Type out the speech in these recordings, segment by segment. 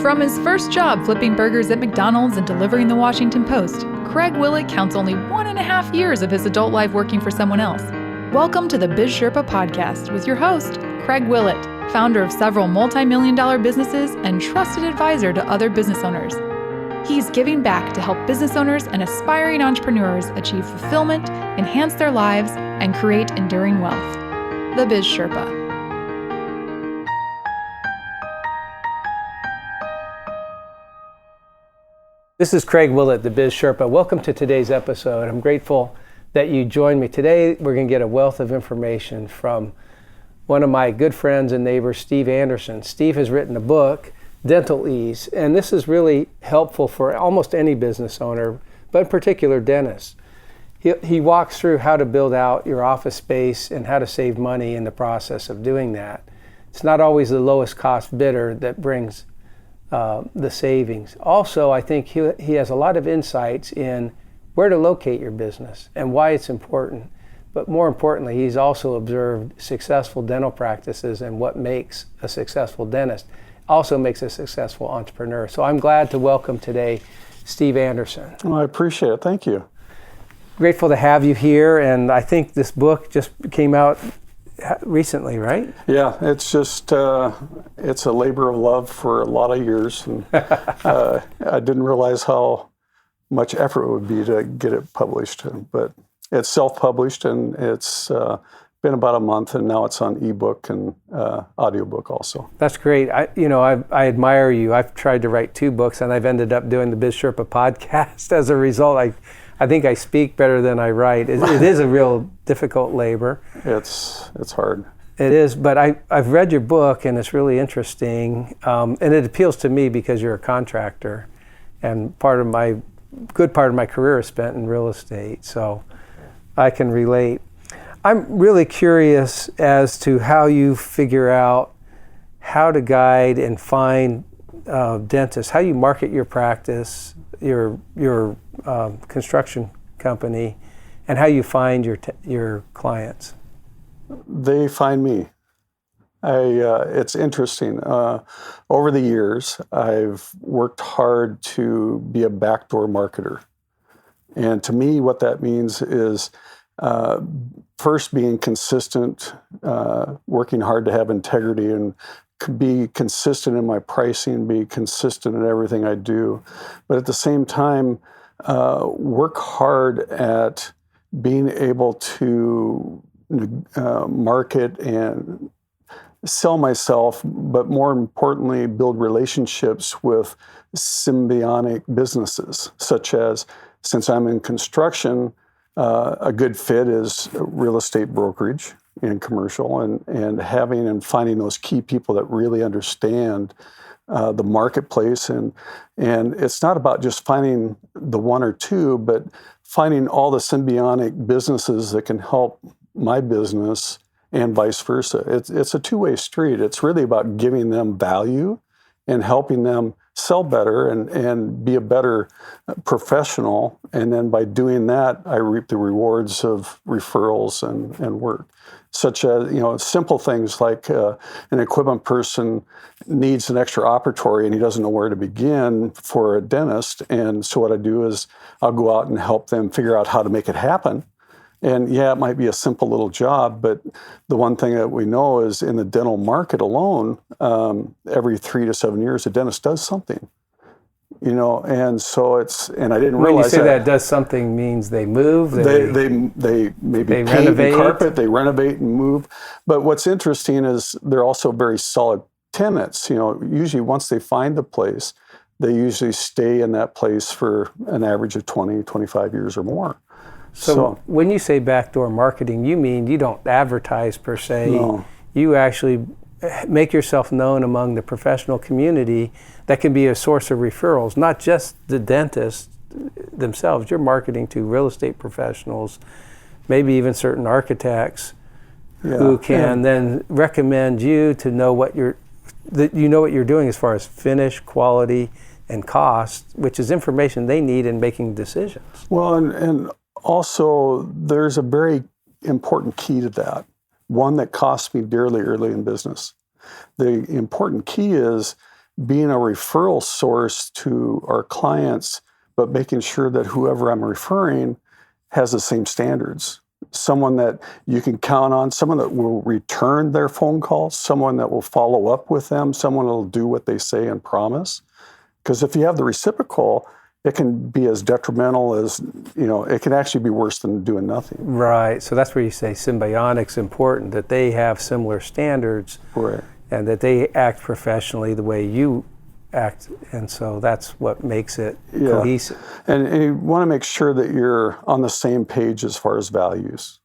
From his first job flipping burgers at McDonald's and delivering the Washington Post, Craig Willett counts only 1.5 years of his adult life working for someone else. Welcome to the Biz Sherpa podcast with your host, Craig Willett, founder of several multi-million-dollar businesses and trusted advisor to other business owners. He's giving back to help business owners and aspiring entrepreneurs achieve fulfillment, enhance their lives, and create enduring wealth. The Biz Sherpa. This is Craig Willett, the Biz Sherpa. Welcome to today's episode. I'm grateful that you joined me. Today, we're going to get a wealth of information from one of my good friends and neighbors, Steve Anderson. Steve has written a book, Dental Ease, and this is really helpful for almost any business owner, but in particular dentists. He walks through how to build out your office space and how to save money in the process of doing that. It's not always the lowest cost bidder that brings the savings. Also, I think he has a lot of insights in where to locate your business and why it's important. But more importantly, he's also observed successful dental practices and what makes a successful dentist, also makes a successful entrepreneur. So I'm glad to welcome today Steve Anderson. Well, I appreciate it. Thank you. Grateful to have you here, and I think this book just came out recently, right? Yeah, it's just, it's a labor of love for a lot of years. And I didn't realize how much effort it would be to get it published. But it's self-published, and it's been about a month, and now it's on ebook and audiobook also. That's great. I admire you. I've tried to write 2 books, and I've ended up doing the Biz Sherpa podcast. As a result, I think I speak better than I write. It is a real difficult labor. It's hard. It is, but I've read your book, and it's really interesting. And it appeals to me because you're a contractor, and good part of my career is spent in real estate, so I can relate. I'm really curious as to how you figure out how to guide and find dentists, how you market your practice, your construction company, and how you find your clients. They find me. It's interesting. Over the years, I've worked hard to be a backdoor marketer. And to me, what that means is first being consistent, working hard to have integrity, and be consistent in my pricing, be consistent in everything I do. But at the same time, work hard at being able to market and sell myself, but more importantly, build relationships with symbiotic businesses, such as, since I'm in construction, a good fit is real estate brokerage and commercial, and having and finding those key people that really understand the marketplace. And it's not about just finding the one or two, but finding all the symbiotic businesses that can help my business and vice versa. It's a two-way street. It's really about giving them value and helping them sell better and be a better professional. And then by doing that, I reap the rewards of referrals and work. Such as, simple things like an equipment person needs an extra operatory and he doesn't know where to begin for a dentist. And so what I do is I'll go out and help them figure out how to make it happen. And yeah, it might be a simple little job, but the one thing that we know is in the dental market alone, every 3 to 7 years, a dentist does something. And so and I didn't realize that. When you say that does something means they move? They maybe paint renovate, and carpet, they renovate and move. But what's interesting is they're also very solid tenants. Usually once they find the place, they usually stay in that place for an average of 20, 25 years or more. So when you say backdoor marketing, you mean you don't advertise per se. No. You actually make yourself known among the professional community that can be a source of referrals, not just the dentists themselves. You're marketing to real estate professionals, maybe even certain architects who can then recommend you to know what you're doing as far as finish, quality, and cost, which is information they need in making decisions. Well, and also there's a very important key to that. One that cost me dearly early in business. The important key is being a referral source to our clients, but making sure that whoever I'm referring has the same standards. Someone that you can count on, someone that will return their phone calls, someone that will follow up with them, someone that will do what they say and promise. Because if you have the reciprocal, it can be as detrimental as, it can actually be worse than doing nothing. Right. So that's where you say symbiotic's important, that they have similar standards. Right. And that they act professionally the way you act. And so that's what makes it cohesive. And you want to make sure that you're on the same page as far as values.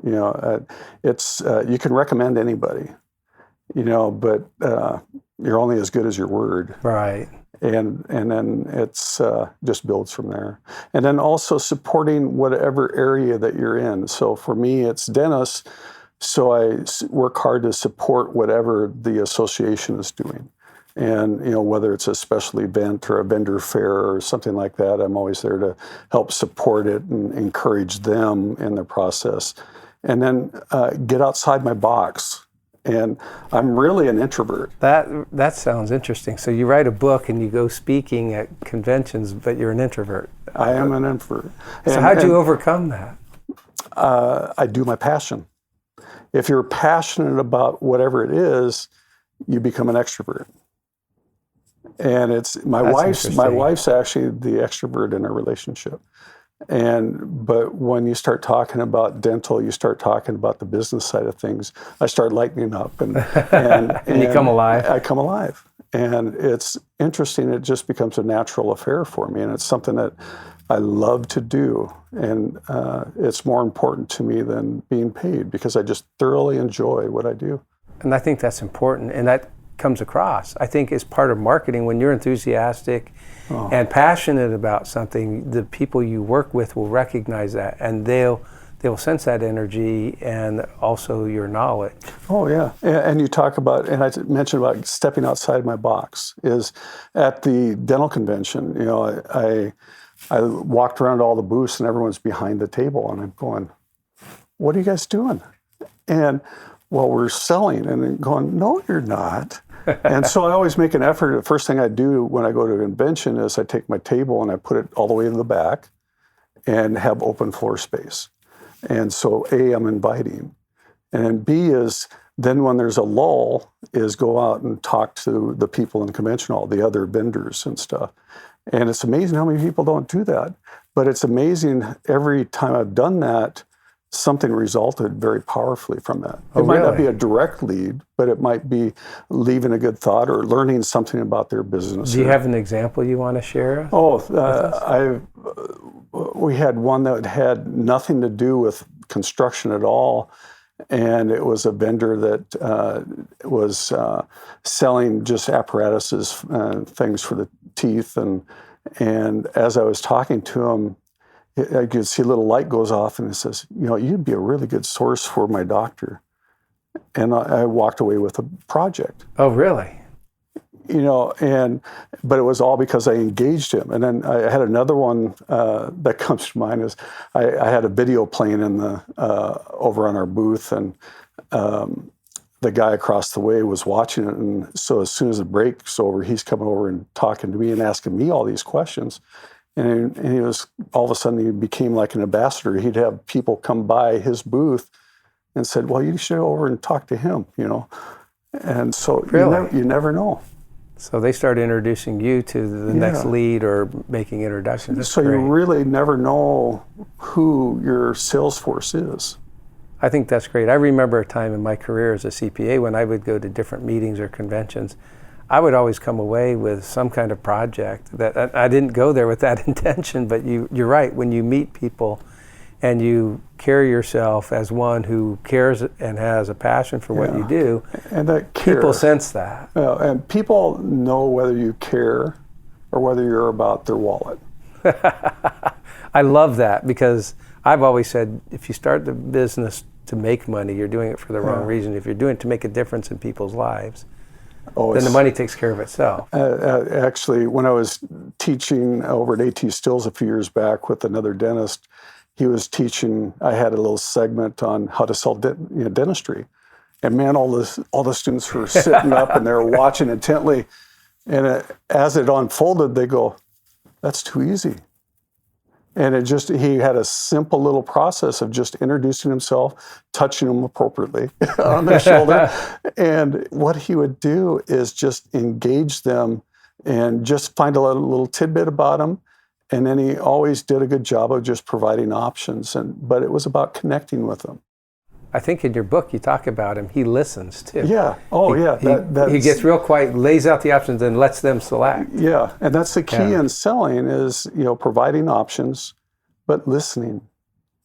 It's you can recommend anybody, but you're only as good as your word. Right. And then it's just builds from there. And then also supporting whatever area that you're in. So for me, it's dentists. So I work hard to support whatever the association is doing. And, whether it's a special event or a vendor fair or something like that, I'm always there to help support it and encourage them in the process. And then get outside my box. And I'm really an introvert. That sounds interesting. So you write a book and you go speaking at conventions, but you're an introvert. I am an introvert. So how'd you overcome that? I do my passion. If you're passionate about whatever it is, you become an extrovert. And it's my wife's actually the extrovert in our relationship. But when you start talking about dental, you start talking about the business side of things, I start lightening up and you come alive. I come alive. And it's interesting, it just becomes a natural affair for me. And it's something that I love to do. And it's more important to me than being paid because I just thoroughly enjoy what I do. And I think that's important. And that comes across. I think as part of marketing, when you're enthusiastic and passionate about something, the people you work with will recognize that, and they'll sense that energy and also your knowledge. Oh yeah, and you talk about, and I mentioned about stepping outside my box. Is at the dental convention, I walked around all the booths and everyone's behind the table, and I'm going, "What are you guys doing?" And well, we're selling, and then going, "No, you're not." And so I always make an effort. The first thing I do when I go to a convention is I take my table and I put it all the way in the back and have open floor space. And so A, I'm inviting. And then B is then when there's a lull is go out and talk to the people in the convention hall, the other vendors and stuff. And it's amazing how many people don't do that. But it's amazing every time I've done that, something resulted very powerfully from that. It might not be a direct lead, but it might be leaving a good thought or learning something about their business. Do you have an example you want to share? We had one that had nothing to do with construction at all, and it was a vendor that was selling just apparatuses, things for the teeth, and as I was talking to him, I could see a little light goes off, and it says, "You'd be a really good source for my doctor." And I walked away with a project. Oh, really? But it was all because I engaged him. And then I had another one that comes to mind is I had a video playing in the over on our booth, and the guy across the way was watching it. And so as soon as the break's over, he's coming over and talking to me and asking me all these questions. And he was, all of a sudden, he became like an ambassador. He'd have people come by his booth and said, "Well, you should go over and talk to him," And so really? you never know. So they start introducing you to the next lead or making introductions. That's so great. You really never know who your sales force is. I think that's great. I remember a time in my career as a CPA when I would go to different meetings or conventions, I would always come away with some kind of project that I didn't go there with that intention, but you're right. When you meet people and you carry yourself as one who cares and has a passion for what you do, and that people sense that. And people know whether you care or whether you're about their wallet. I love that because I've always said if you start the business to make money, you're doing it for the wrong reason. If you're doing it to make a difference in people's lives, then the money takes care of itself. Actually, when I was teaching over at AT Stills a few years back with another dentist, he was teaching, I had a little segment on how to sell dentistry. And man, all the students were sitting up and they were watching intently. And as it unfolded, they go, that's too easy. And he had a simple little process of just introducing himself, touching them appropriately on the shoulder. And what he would do is just engage them and just find a little tidbit about them. And then he always did a good job of just providing options. But it was about connecting with them. I think in your book you talk about him. He listens too. Yeah. Oh, yeah. He gets real quiet, lays out the options, and lets them select. Yeah, and that's the key in selling is providing options, but listening,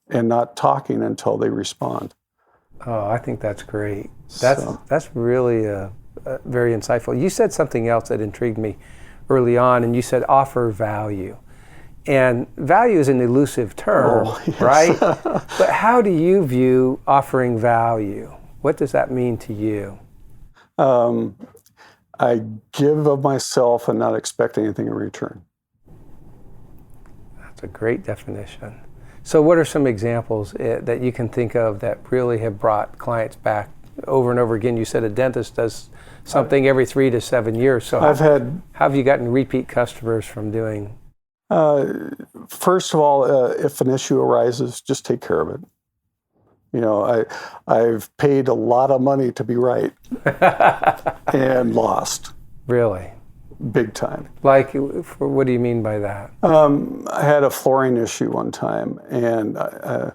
and not talking until they respond. Oh, I think that's great. That's really very insightful. You said something else that intrigued me early on, and you said offer value. And value is an elusive term, yes. right? But how do you view offering value? What does that mean to you? I give of myself and not expect anything in return. That's a great definition. So what are some examples that you can think of that really have brought clients back over and over again? You said a dentist does something every 3 to 7 years. So how have you gotten repeat customers from doing? First of all, if an issue arises, just take care of it. I've paid a lot of money to be right and lost. Really? Big time. Like, what do you mean by that? I had a flooring issue one time, and I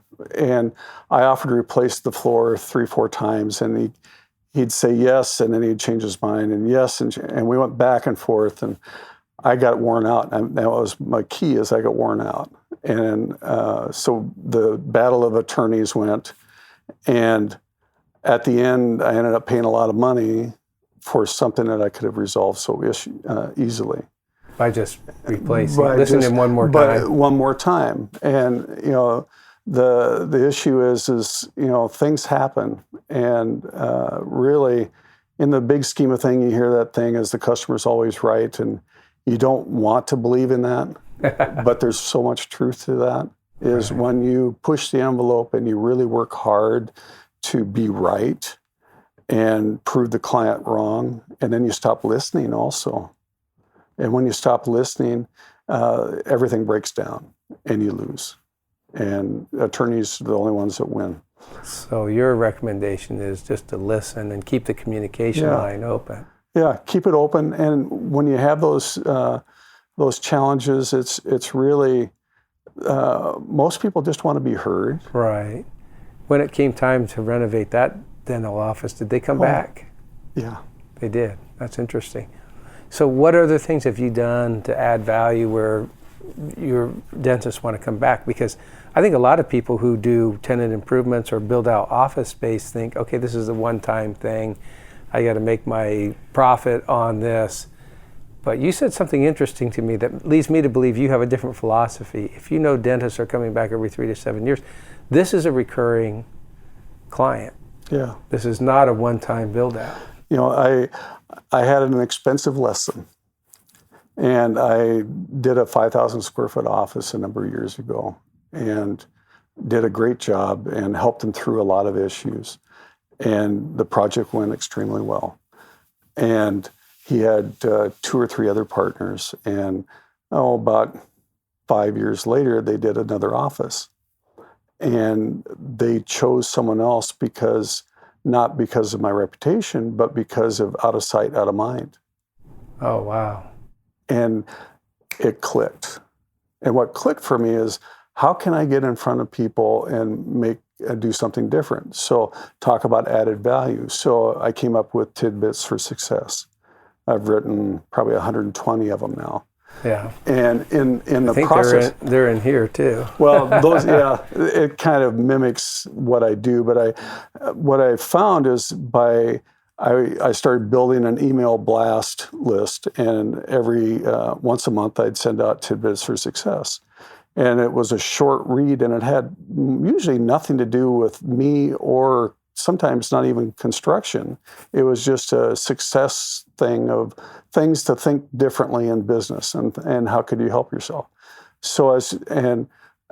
offered to replace the floor 3-4 times, and he'd say yes, and then he'd change his mind, and yes, and we went back and forth, and I got worn out. And that was my key, is I got worn out. And so the battle of attorneys went, and at the end, I ended up paying a lot of money for something that I could have resolved so easily. By just replacing, listening one more time. But one more time. And, the issue is things happen. And really, in the big scheme of things, you hear that thing is the customer's always right. And you don't want to believe in that. But there's so much truth to that, is right. When you push the envelope and you really work hard to be right and prove the client wrong, and then you stop listening also. And when you stop listening, everything breaks down and you lose. And attorneys are the only ones that win. So your recommendation is just to listen and keep the communication line open. Yeah, keep it open. And when you have those challenges, it's really, most people just want to be heard. Right. When it came time to renovate that dental office, did they come back? Yeah. They did. That's interesting. So what other things have you done to add value where your dentists want to come back? Because I think a lot of people who do tenant improvements or build out office space think, okay, this is a one-time thing. I got to make my profit on this. But you said something interesting to me that leads me to believe you have a different philosophy. If you know dentists are coming back every 3 to 7 years, this is a recurring client. Yeah. This is not a one-time build out. I had an expensive lesson, and I did a 5,000 square foot office a number of years ago and did a great job and helped them through a lot of issues. And the project went extremely well. And he had 2 or 3 other partners. And about 5 years later, they did another office. And they chose someone else not because of my reputation, but because of out of sight, out of mind. Oh, wow. And it clicked. And what clicked for me is, how can I get in front of people and do something different? So talk about added value. So I came up with tidbits for success. I've written probably 120 of them now. Yeah. And in the I think process, they're in here too. Well, those, it kind of mimics what I do. But what I found is I started building an email blast list, and every once a month I'd send out tidbits for success. And it was a short read, and it had usually nothing to do with me, or sometimes not even construction. It was just a success thing of things to think differently in business, and how could you help yourself. So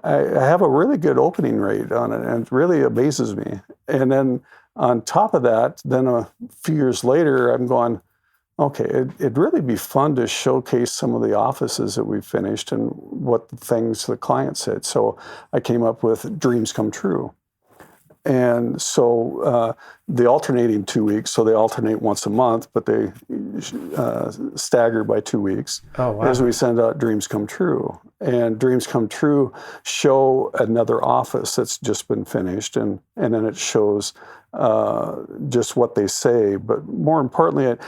I have a really good opening rate on it, and it really amazes me. And then on top of that, then a few years later, I'm going, okay, it'd really be fun to showcase some of the offices that we finished and what the things the client said. So I came up with Dreams Come True. And so they alternating 2 weeks, so they alternate once a month, but they stagger by 2 weeks. Oh, wow. As we send out Dreams Come True. And Dreams Come True show another office that's just been finished, and then it shows just what they say. But more importantly,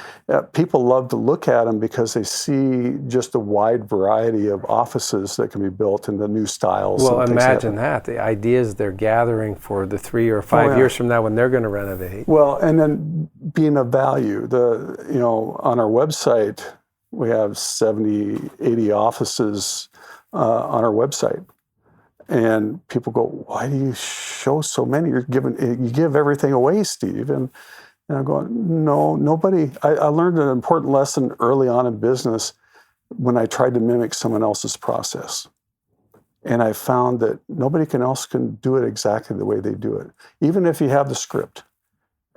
people love to look at them because they see just a wide variety of offices that can be built in the new styles. Well, imagine that, the ideas they're gathering for the 3 or 5 years from now when they're going to renovate. Well, and then being of value, on our website, we have 70, 80 offices on our website. And people go, why do you show so many? You give everything away, Steve. And I'm going, no, nobody. I learned an important lesson early on in business when I tried to mimic someone else's process. And I found that nobody else can do it exactly the way they do it, even if you have the script.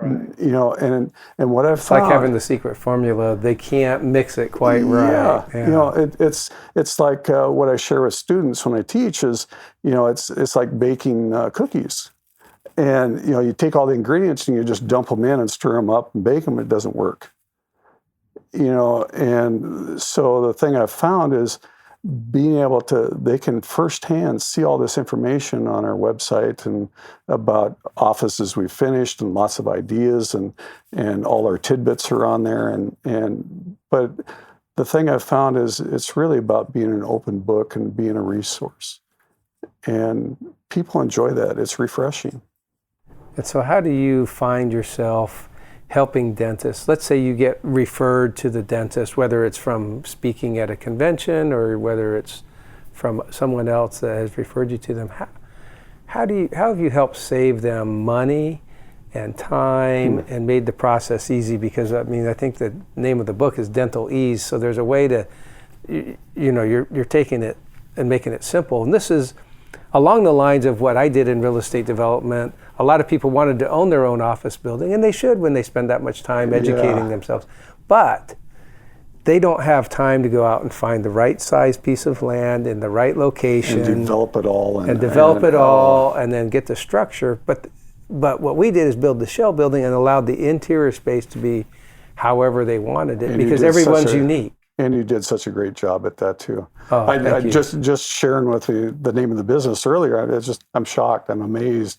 Right. And what I've found, like having the secret formula, they can't mix it quite right. Yeah. It's like what I share with students when I teach is, it's like baking cookies. And, you take all the ingredients and you just dump them in and stir them up and bake them. It doesn't work. And so the thing I've found is being able they can firsthand see all this information on our website and about offices we've finished and lots of ideas and all our tidbits are on there. But the thing I've found is it's really about being an open book and being a resource. And people enjoy that. It's refreshing. And so how do you find yourself helping dentists? Let's say you get referred to the dentist, whether it's from speaking at a convention or whether it's from someone else that has referred you to them. How have you helped save them money and time and made the process easy? Because I think the name of the book is Dental Ease, so there's a way to, you're taking it and making it simple. And this is along the lines of what I did in real estate development. A lot of people wanted to own their own office building, and they should when they spend that much time educating themselves. But they don't have time to go out and find the right size piece of land in the right location. And develop it all. And then get the structure. But what we did is build the shell building and allowed the interior space to be however they wanted it, because everyone's unique. And you did such a great job at that too. Oh, I just sharing with you the name of the business earlier. I'm shocked. I'm amazed.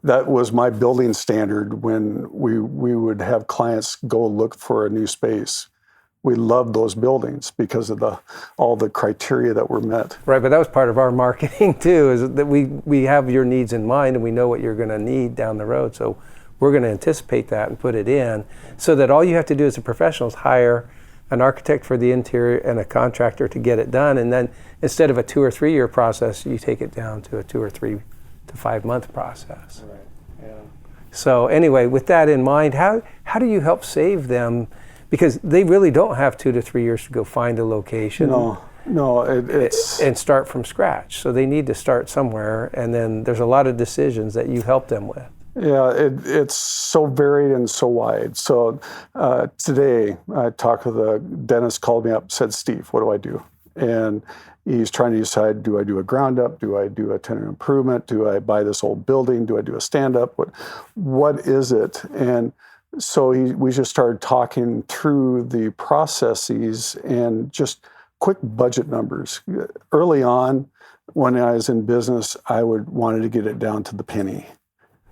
That was my building standard when we would have clients go look for a new space. We loved those buildings because of all the criteria that were met. Right, but that was part of our marketing too, is that we have your needs in mind and we know what you're going to need down the road. So we're going to anticipate that and put it in so that all you have to do as a professional is hire an architect for the interior and a contractor to get it done. And then instead of a 2 or 3 year process, you take it down to a 2 or 3 to 5 month process. Right. Yeah. So anyway, with that in mind, how do you help save them? Because they really don't have 2 to 3 years to go find a location. No, it's and start from scratch. So they need to start somewhere, and then there's a lot of decisions that you help them with. Yeah, it's so varied and so wide. So today I talked with a dentist, called me up, said, Steve, what do I do? And he's trying to decide, do I do a ground up? Do I do a tenant improvement? Do I buy this old building? Do I do a stand up? What is it? And so we just started talking through the processes and just quick budget numbers. Early on, when I was in business, I wanted to get it down to the penny.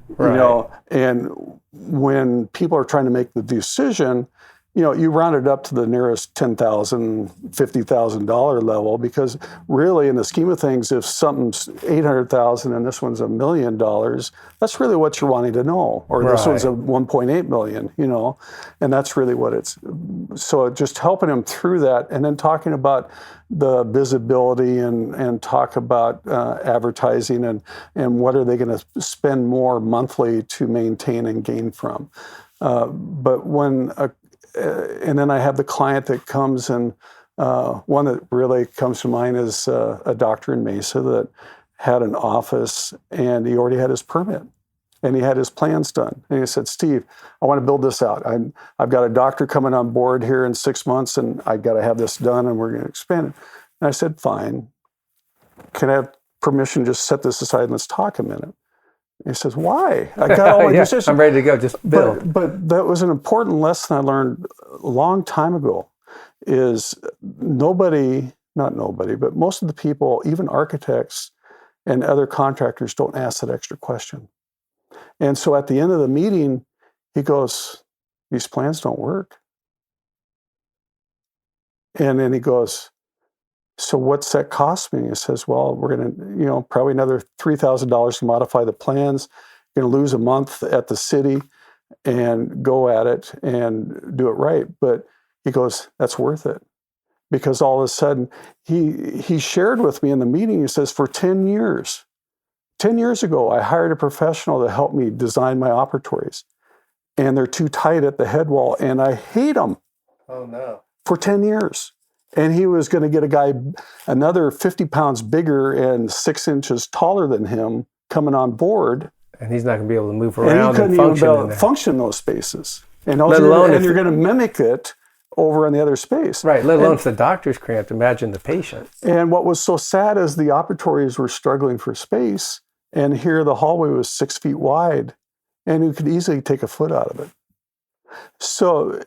Right. And when people are trying to make the decision, you round it up to the nearest $10,000, $50,000 level, because really in the scheme of things, if something's $800,000 and this one's $1 million, that's really what you're wanting to know. Or this one's a $1.8 million, and that's really what it's. So just helping them through that, and then talking about the visibility and talk about advertising and what are they going to spend more monthly to maintain and gain from. But when and then I have the client that comes, and one that really comes to mind is a doctor in Mesa that had an office, and he already had his permit. and he had his plans done. And he said, Steve, I want to build this out. I've got a doctor coming on board here in 6 months, and I got to have this done, and we're going to expand it. And I said, fine. Can I have permission to just set this aside and let's talk a minute? And he says, why? I got all my decisions. I'm ready to go. Just build. But that was an important lesson I learned a long time ago, is not nobody, but most of the people, even architects and other contractors, don't ask that extra question. And so at the end of the meeting, he goes, these plans don't work. And then he goes, so what's that cost me? He says, well, we're going to, probably another $3,000 to modify the plans. You're going to lose a month at the city and go at it and do it right. But he goes, that's worth it. Because all of a sudden, he shared with me in the meeting, he says, for 10 years ago, I hired a professional to help me design my operatories. And they're too tight at the head wall, and I hate them. Oh, no. For 10 years. And he was going to get a guy another 50 pounds bigger and 6 inches taller than him coming on board. And he's not going to be able to move around and function in those spaces. And you're going to mimic it over in the other space. Right, let alone if the doctor's cramped, imagine the patient. And what was so sad is the operatories were struggling for space, and here the hallway was 6 feet wide, and you could easily take a foot out of it. So,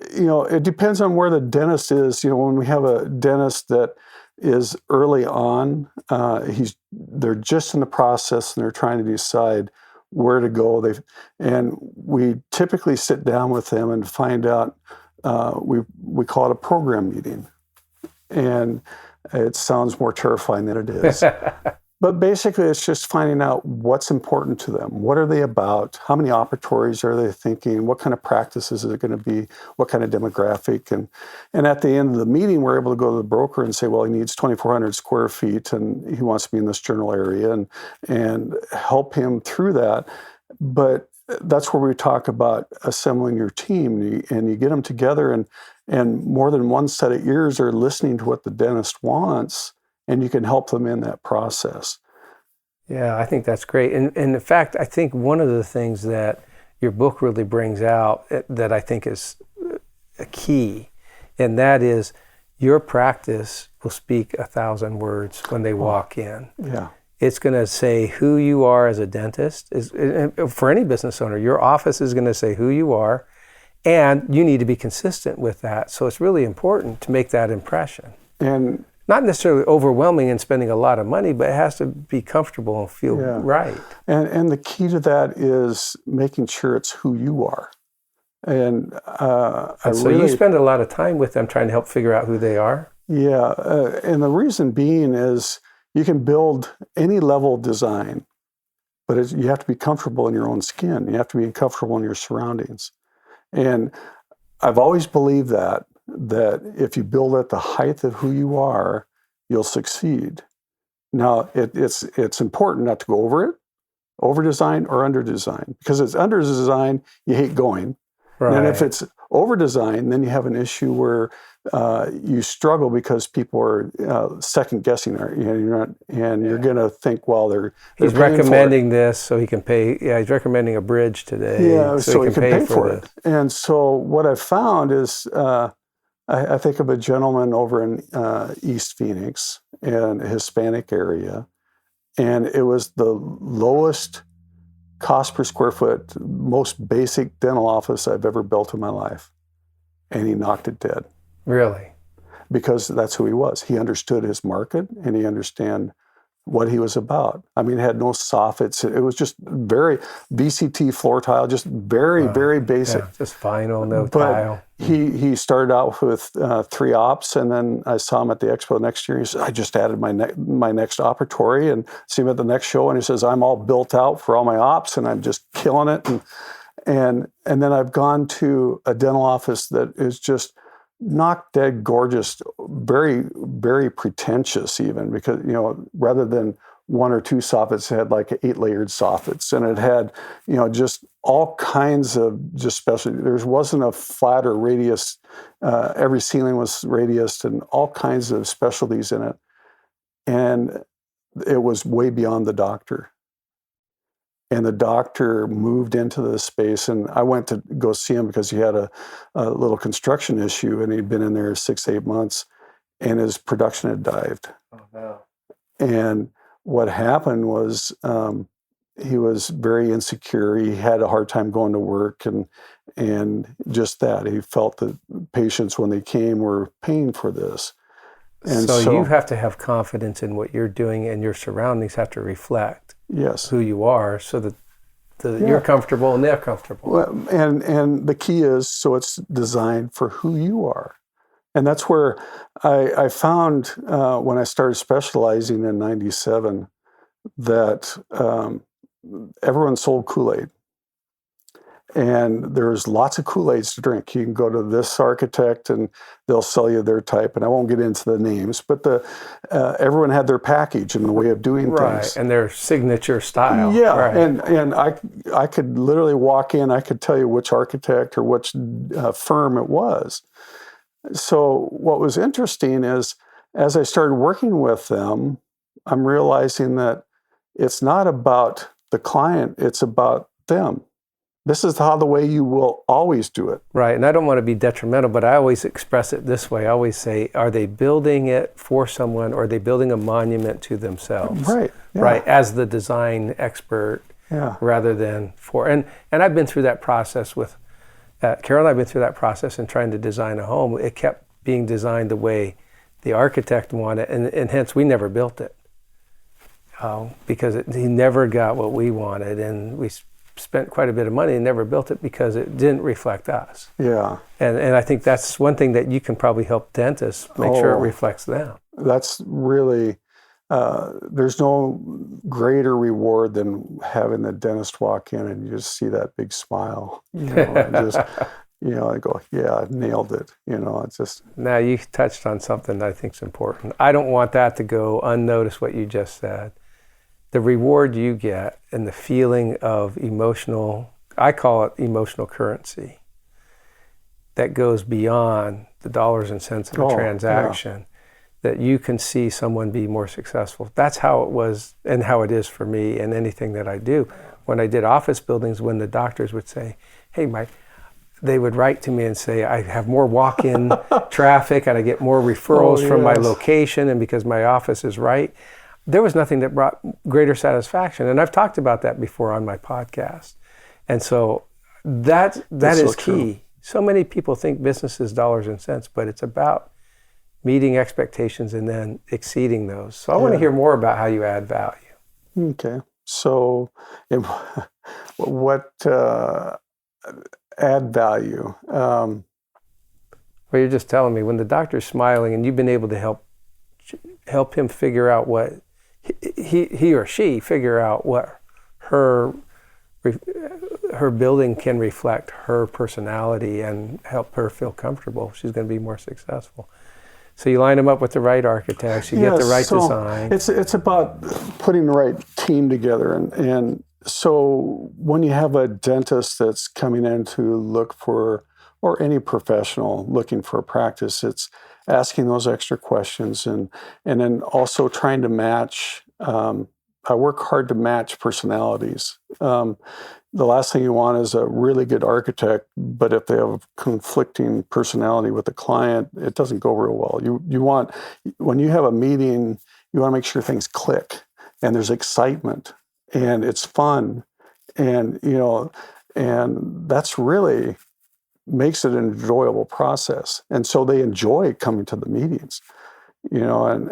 it depends on where the dentist is. When we have a dentist that is early on, they're just in the process and they're trying to decide where to go. And we typically sit down with them and find out, we call it a program meeting. And it sounds more terrifying than it is. But basically, it's just finding out what's important to them. What are they about? How many operatories are they thinking? What kind of practices is it going to be? What kind of demographic? And at the end of the meeting, we're able to go to the broker and say, well, he needs 2,400 square feet, and he wants to be in this general area, and help him through that. But that's where we talk about assembling your team, and you get them together, and more than one set of ears are listening to what the dentist wants, and you can help them in that process. Yeah, I think that's great. And in fact, I think one of the things that your book really brings out that I think is a key, and that is your practice will speak 1,000 words when they walk in. Yeah. It's going to say who you are as a dentist. For any business owner, your office is going to say who you are, and you need to be consistent with that. So it's really important to make that impression. And not necessarily overwhelming and spending a lot of money, but it has to be comfortable and feel right. And the key to that is making sure it's who you are. And you spend a lot of time with them trying to help figure out who they are? Yeah, and the reason being is you can build any level of design, but you have to be comfortable in your own skin. You have to be comfortable in your surroundings. And I've always believed that if you build at the height of who you are, you'll succeed. Now, it's important not to go over design or under design, because it's under design, you hate going. Right. And if it's over design, then you have an issue where you struggle because people are second guessing, you're going to think, well, he's recommending this so he can pay. Yeah, he's recommending a bridge today. Yeah, so he can pay for it. And so what I've found is, I think of a gentleman over in East Phoenix, in a Hispanic area, and it was the lowest cost per square foot, most basic dental office I've ever built in my life. And he knocked it dead. Really? Because that's who he was. He understood his market, and he understood what he was about. I mean, it had no soffits. It was just very VCT floor tile, just very basic. Yeah, just vinyl, no tile. He started out with 3 ops, and then I saw him at the expo next year. He said, I just added my next operatory, and see him at the next show, and he says, I'm all built out for all my ops, and I'm just killing it. And then I've gone to a dental office that is just knock dead gorgeous, very, very pretentious even, because, rather than 1 or 2 soffits, it had like 8 layered soffits, and it had, just all kinds of just special. There wasn't a flat or radius. Every ceiling was radius, and all kinds of specialties in it. And it was way beyond the doctor. And the doctor moved into the space, and I went to go see him because he had a little construction issue, and he'd been in there 6 to 8 months, and his production had dived. Oh, no. And what happened was he was very insecure. He had a hard time going to work, and just that. He felt that patients, when they came, were paying for this. And so you have to have confidence in what you're doing, and your surroundings have to reflect who you are, so that you're comfortable and they're comfortable. Well, and the key is, so it's designed for who you are. And that's where I found when I started specializing in 97 that everyone sold Kool-Aid. And there's lots of Kool-Aids to drink. You can go to this architect and they'll sell you their type. And I won't get into the names, but everyone had their package and the way of doing things. And their signature style. Yeah, right. and I could literally walk in, I could tell you which architect or which firm it was. So what was interesting is, as I started working with them, I'm realizing that it's not about the client, it's about them. This is the way you will always do it. Right, and I don't want to be detrimental, but I always express it this way. I always say, are they building it for someone, or are they building a monument to themselves? Right. Yeah. Right, as the design expert, rather than for, and I've been through that process with, Carol and I've been through that process in trying to design a home. It kept being designed the way the architect wanted, and hence we never built it. Because he never got what we wanted, and we spent quite a bit of money and never built it because it didn't reflect us. Yeah. And I think that's one thing that you can probably help dentists make sure it reflects them. That's really, there's no greater reward than having the dentist walk in and you just see that big smile, and just, I go, yeah, nailed it. It's just. Now you touched on something that I think is important. I don't want that to go unnoticed, what you just said. The reward you get and the feeling of emotional, I call it emotional currency, that goes beyond the dollars and cents of a transaction, that you can see someone be more successful. That's how it was and how it is for me in anything that I do. When I did office buildings, when the doctors would say, hey, they would write to me and say, I have more walk-in traffic and I get more referrals from my location, and because my office is right. There was nothing that brought greater satisfaction. And I've talked about that before on my podcast. And so that is key. True. So many people think business is dollars and cents, but it's about meeting expectations and then exceeding those. So I want to hear more about how you add value. Okay. So what add value? Well, you're just telling me when the doctor's smiling and you've been able to help him figure out what he or she figure out what her building can reflect her personality and help her feel comfortable, she's going to be more successful. So you line them up with the right architects, you get the right design. It's about putting the right team together, and so when you have a dentist that's coming in to look for, or any professional looking for a practice, it's asking those extra questions, and then also trying to match. I work hard to match personalities. The last thing you want is a really good architect, but if they have conflicting personality with the client, it doesn't go real well. You want, when you have a meeting, you want to make sure things click and there's excitement and it's fun, and and that's really makes it an enjoyable process. And so they enjoy coming to the meetings, and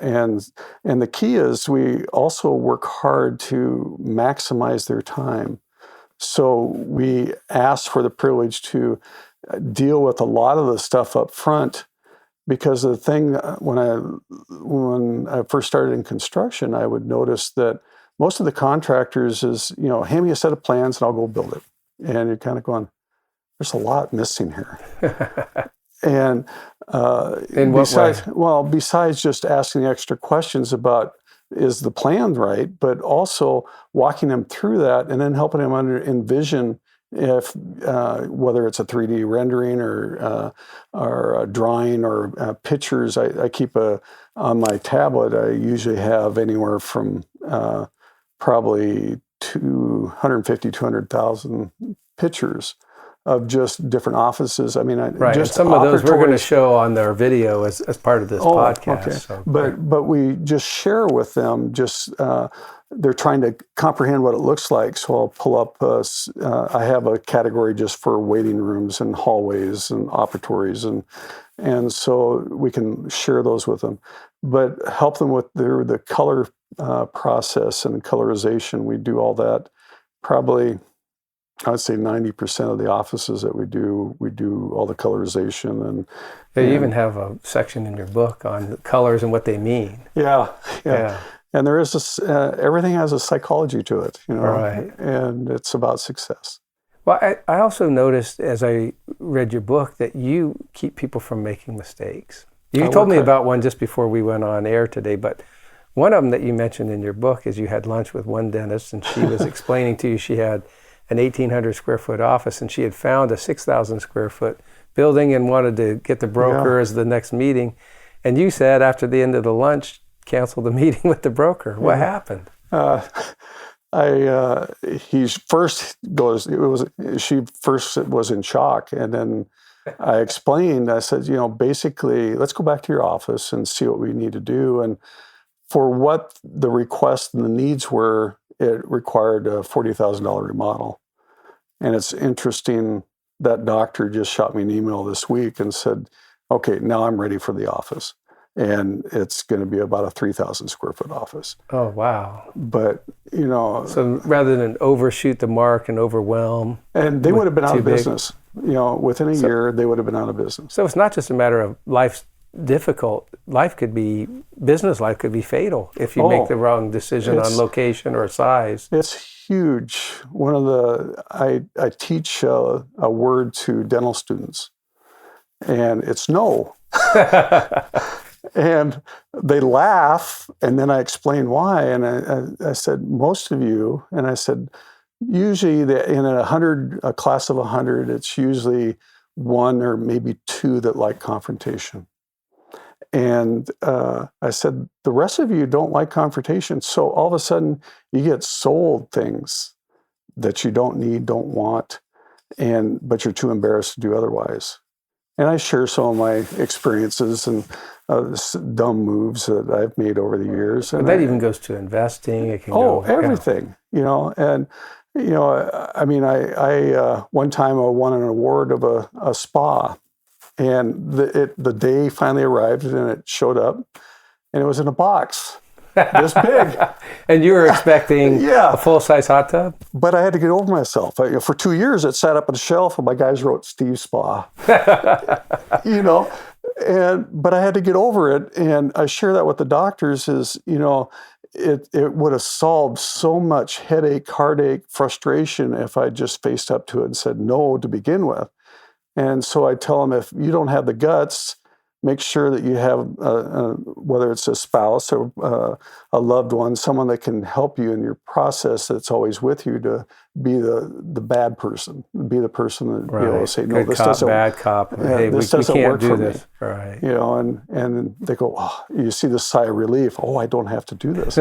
the key is we also work hard to maximize their time. So we ask for the privilege to deal with a lot of the stuff up front, because the thing, when I first started in construction, I would notice that most of the contractors is, hand me a set of plans and I'll go build it. And you're kind of going, there's a lot missing here. And in what way? Well, besides just asking extra questions about, is the plan right, but also walking them through that and then helping them envision if whether it's a 3D rendering or a drawing or pictures. I keep on my tablet, I usually have anywhere from probably 200,000 pictures of just different offices. I mean, right. just and some of those we're going to show on their video as part of this podcast. Okay. So, but we just share with them. Just they're trying to comprehend what it looks like. So I'll pull up. I have a category just for waiting rooms and hallways and operatories, and so we can share those with them. But help them with the color process and colorization. We do all that. Probably, I would say 90% of the offices that we do all the colorization and you even have a section in your book on the colors and what they mean. Yeah. And there is this, everything has a psychology to it, Right. And it's about success. Well, I also noticed as I read your book that you keep people from making mistakes. You told me about one just before we went on air today, but one of them that you mentioned in your book is you had lunch with one dentist and she was explaining to you she had an 1,800 square foot office and she had found a 6,000 square foot building and wanted to get the broker as the next meeting. And you said after the end of the lunch, cancel the meeting with the broker. What happened? He first goes, she first was in shock. And then I explained, I said, basically, let's go back to your office and see what we need to do. And for what the request and the needs were, it required a $40,000 remodel. And it's interesting, that doctor just shot me an email this week and said, okay, now I'm ready for the office. And it's going to be about a 3,000 square foot office. Oh, wow. But, So rather than overshoot the mark and overwhelm. And they would have been out of business. Within a year, they would have been out of business. So it's not just a matter of life's difficult. Business life could be fatal if you make the wrong decision on location or size. It's huge. I teach a word to dental students, and it's no. And they laugh, and then I explain why. And I said, most of you, and I said, usually in a class of 100, it's usually one or maybe two that like confrontation. And I said, the rest of you don't like confrontation. So all of a sudden you get sold things that you don't need, don't want, but you're too embarrassed to do otherwise. And I share some of my experiences and dumb moves that I've made over the years. And that even goes to investing. It can go everything, And, I mean, I one time I won an award of a spa. And the day finally arrived and it showed up and it was in a box this big. And you were expecting a full-size hot tub? But I had to get over myself. For 2 years, it sat up on the shelf and my guys wrote Steve Spa. But I had to get over it. And I share that with the doctors is, it would have solved so much headache, heartache, frustration if I just faced up to it and said no to begin with. And so I tell them, if you don't have the guts, make sure that you have, whether it's a spouse or a loved one, someone that can help you in your process that's always with you to be the bad person, be the person that be able to say, no, this doesn't bad cop. Hey, this we doesn't can't work do for this. me. Right. And they go, oh, you see the sigh of relief. Oh, I don't have to do this.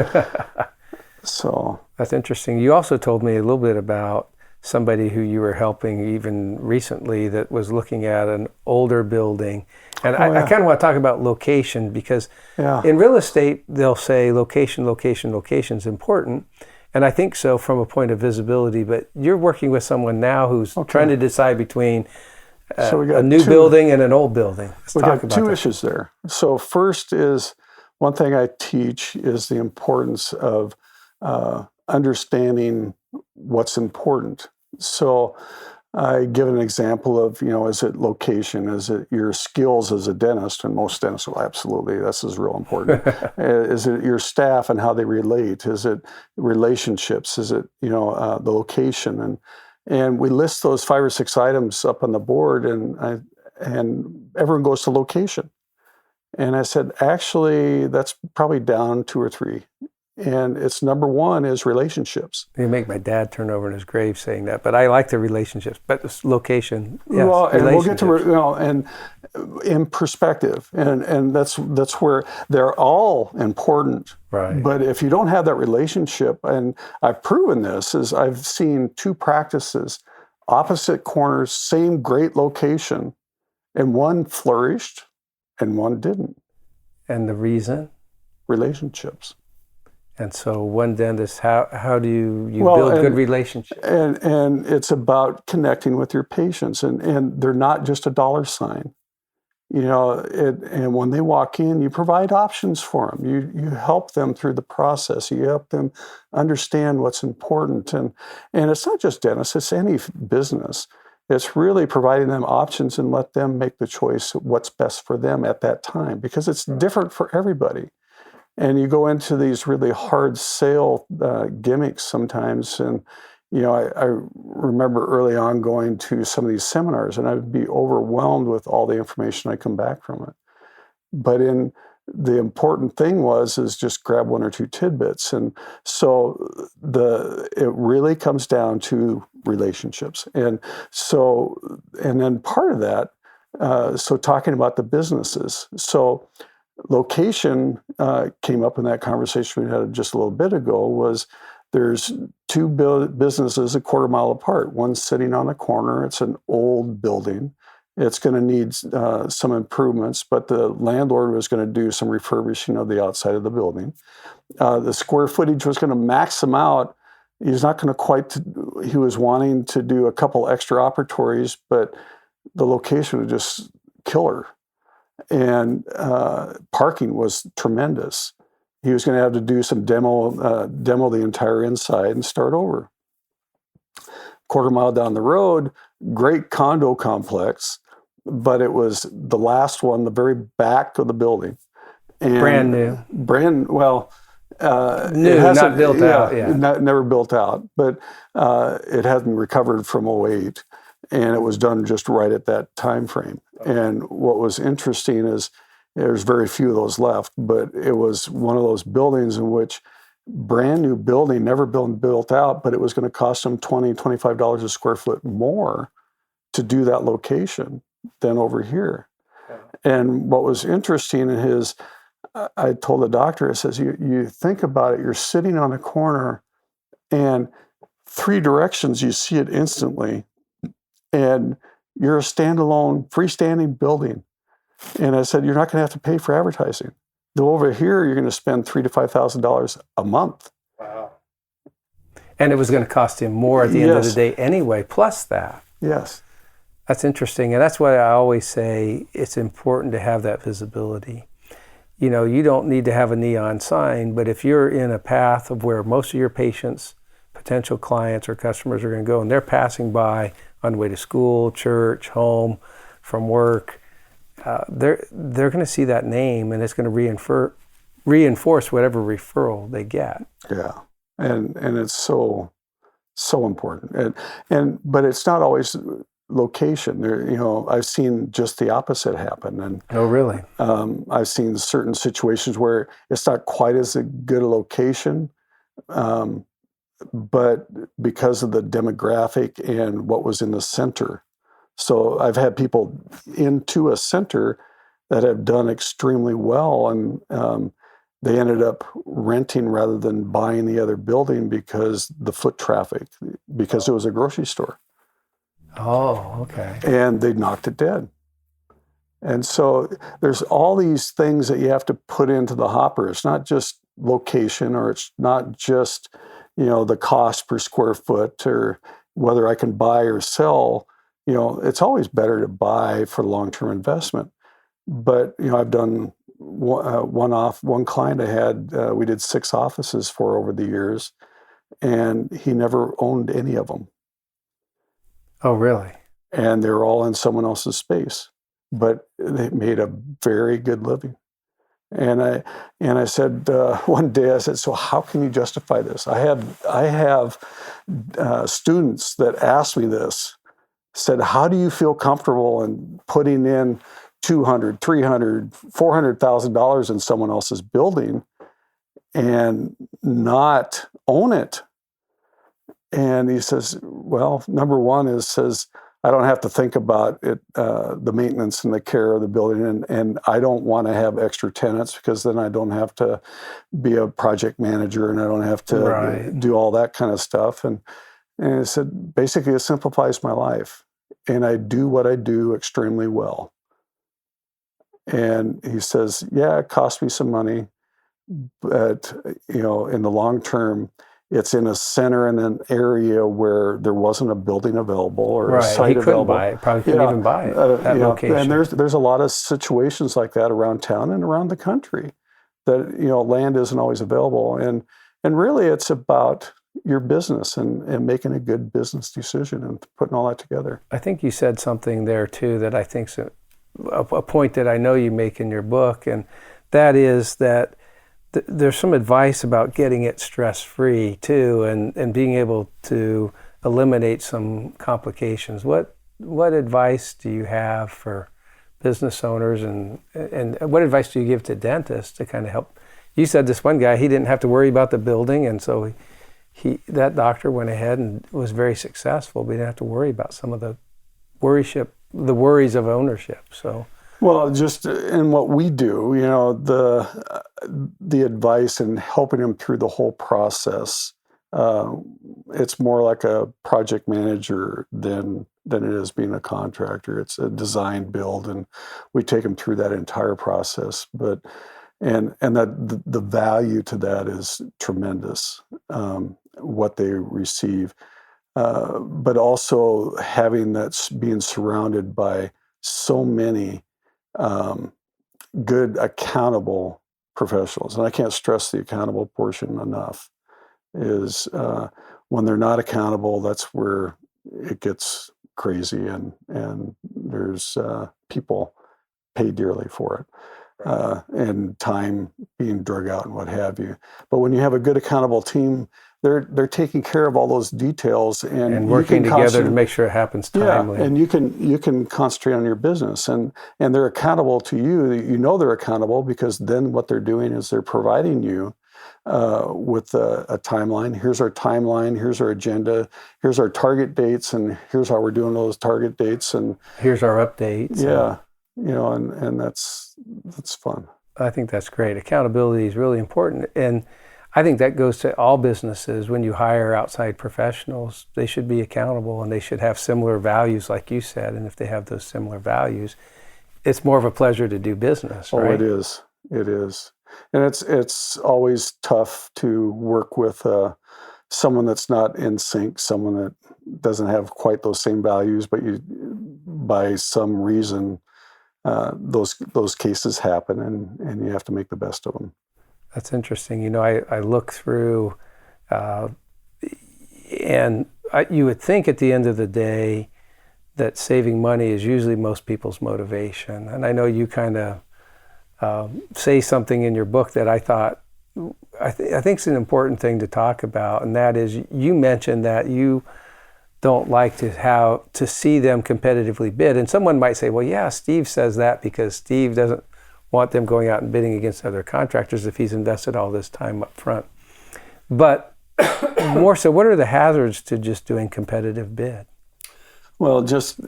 So that's interesting. You also told me a little bit about somebody who you were helping even recently that was looking at an older building. And I kind of want to talk about location because in real estate, they'll say location is important. And I think so from a point of visibility, but you're working with someone now who's trying to decide between so we got a new building and an old building. We got two issues there. So first is, one thing I teach is the importance of understanding what's important. So I give an example of, is it location? Is it your skills as a dentist? And most dentists will absolutely, this is real important. Is it your staff and how they relate? Is it relationships? Is it, the location? And we list those 5 or 6 items up on the board and everyone goes to location. And I said, actually, that's probably down 2 or 3. And it's number one is relationships. You make my dad turn over in his grave saying that, but I like the relationships. But this location, yes, well, and we'll get to relationships. and in perspective, and that's where they're all important. Right. But if you don't have that relationship, and I've proven this, is I've seen two practices, opposite corners, same great location, and one flourished, and one didn't. And the reason? Relationships. And so one dentist, how do you build good relationships? And it's about connecting with your patients, and they're not just a dollar sign. And when they walk in, you provide options for them. You help them through the process. You help them understand what's important. And it's not just dentists, it's any business. It's really providing them options and let them make the choice what's best for them at that time, because it's different for everybody. And you go into these really hard sale gimmicks sometimes. And, I remember early on going to some of these seminars, and I'd be overwhelmed with all the information I come back from it. But the important thing is just grab one or two tidbits. And so it really comes down to relationships. And then part of that, so talking about the businesses. So location came up in that conversation we had just a little bit ago. Was there's two businesses a quarter mile apart. One's sitting on a corner. It's an old building. It's going to need some improvements, but the landlord was going to do some refurbishing of the outside of the building. The square footage was going to max him out. He's not going to he was wanting to do a couple extra operatories, but the location was just killer. And parking was tremendous. He was going to have to do some demo the entire inside and start over. Quarter mile down the road, great condo complex, but it was the last one, the very back of the building. And brand new. New, not built out. Yeah, never built out, but it hadn't recovered from '08. And it was done just right at that time frame. And what was interesting is there's very few of those left, but it was one of those buildings in which brand new building, never been built out, but it was going to cost them $20, $25 a square foot more to do that location than over here. Yeah. And what was interesting is I told the doctor, I says, you think about it, you're sitting on a corner and three directions, you see it instantly. And you're a standalone, freestanding building. And I said, you're not going to have to pay for advertising. Though over here, you're going to spend $3,000 to $5,000 a month. Wow. And it was going to cost him more at the end of the day anyway, plus that. Yes. That's interesting. And that's why I always say it's important to have that visibility. You don't need to have a neon sign, but if you're in a path of where most of your patients, potential clients or customers are going to go, and they're passing by on the way to school, church, home, from work, they're going to see that name, and it's going to reinforce whatever referral they get. Yeah, and it's so important, but it's not always location. I've seen just the opposite happen. And oh, really? I've seen certain situations where it's not quite as good a location. But because of the demographic and what was in the center. So I've had people into a center that have done extremely well, and they ended up renting rather than buying the other building because the foot traffic, because it was a grocery store. Oh, okay. And they knocked it dead. And so there's all these things that you have to put into the hopper. It's not just location, or it's not just the cost per square foot, or whether I can buy or sell. It's always better to buy for long-term investment. But, I've done one client I had, we did 6 offices for over the years, and he never owned any of them. Oh, really? And they were all in someone else's space, but they made a very good living. And I said one day, I said, so how can you justify this? I have students that ask me this, said, how do you feel comfortable in putting in $200,000, $300,000, $400,000 in someone else's building? and not own it. And he says, well, number one says, I don't have to think about it, the maintenance and the care of the building, and I don't want to have extra tenants because then I don't have to be a project manager and I don't have to do all that kind of stuff. And he said, basically, it simplifies my life, and I do what I do extremely well. And he says, yeah, it cost me some money, but in the long term, it's in a center in an area where there wasn't a building available or a site available. Probably couldn't even buy it at location. And there's a lot of situations like that around town and around the country that land isn't always available, and really it's about your business and making a good business decision and putting all that together. I think you said something there too that I think's a point that I know you make in your book, and that is that there's some advice about getting it stress-free too, and being able to eliminate some complications. What advice do you have for business owners, and what advice do you give to dentists to kind of help? You said this one guy, he didn't have to worry about the building, and so that doctor went ahead and was very successful, but he didn't have to worry about some of the worries of ownership. So, well, just in what we do, the advice and helping them through the whole process, it's more like a project manager than it is being a contractor. It's a design build, and we take them through that entire process. But and that the value to that is tremendous. What they receive. But also having being surrounded by so many good, accountable professionals. And I can't stress the accountable portion enough, is when they're not accountable, that's where it gets crazy, and there's people pay dearly for it, and time being drug out and what have you. But when you have a good, accountable team, they're taking care of all those details and working together to make sure it happens timely. Yeah, and you can concentrate on your business, and they're accountable to you. They're accountable because then what they're doing is they're providing you with a timeline. Here's our timeline. Here's our agenda. Here's our target dates, and here's how we're doing those target dates. And here's our updates. Yeah, and that's fun. I think that's great. Accountability is really important, and I think that goes to all businesses. When you hire outside professionals, they should be accountable, and they should have similar values, like you said. And if they have those similar values, it's more of a pleasure to do business, right? Oh, it is. It is. And it's always tough to work with someone that's not in sync, someone that doesn't have quite those same values, but by some reason, those cases happen, and you have to make the best of them. That's interesting. I look through, and you would think at the end of the day that saving money is usually most people's motivation. And I know you kind of say something in your book that I think is an important thing to talk about, and that is you mentioned that you don't like to see them competitively bid. And someone might say, well, yeah, Steve says that because Steve doesn't want them going out and bidding against other contractors if he's invested all this time up front. But more so, what are the hazards to just doing competitive bid? Well, just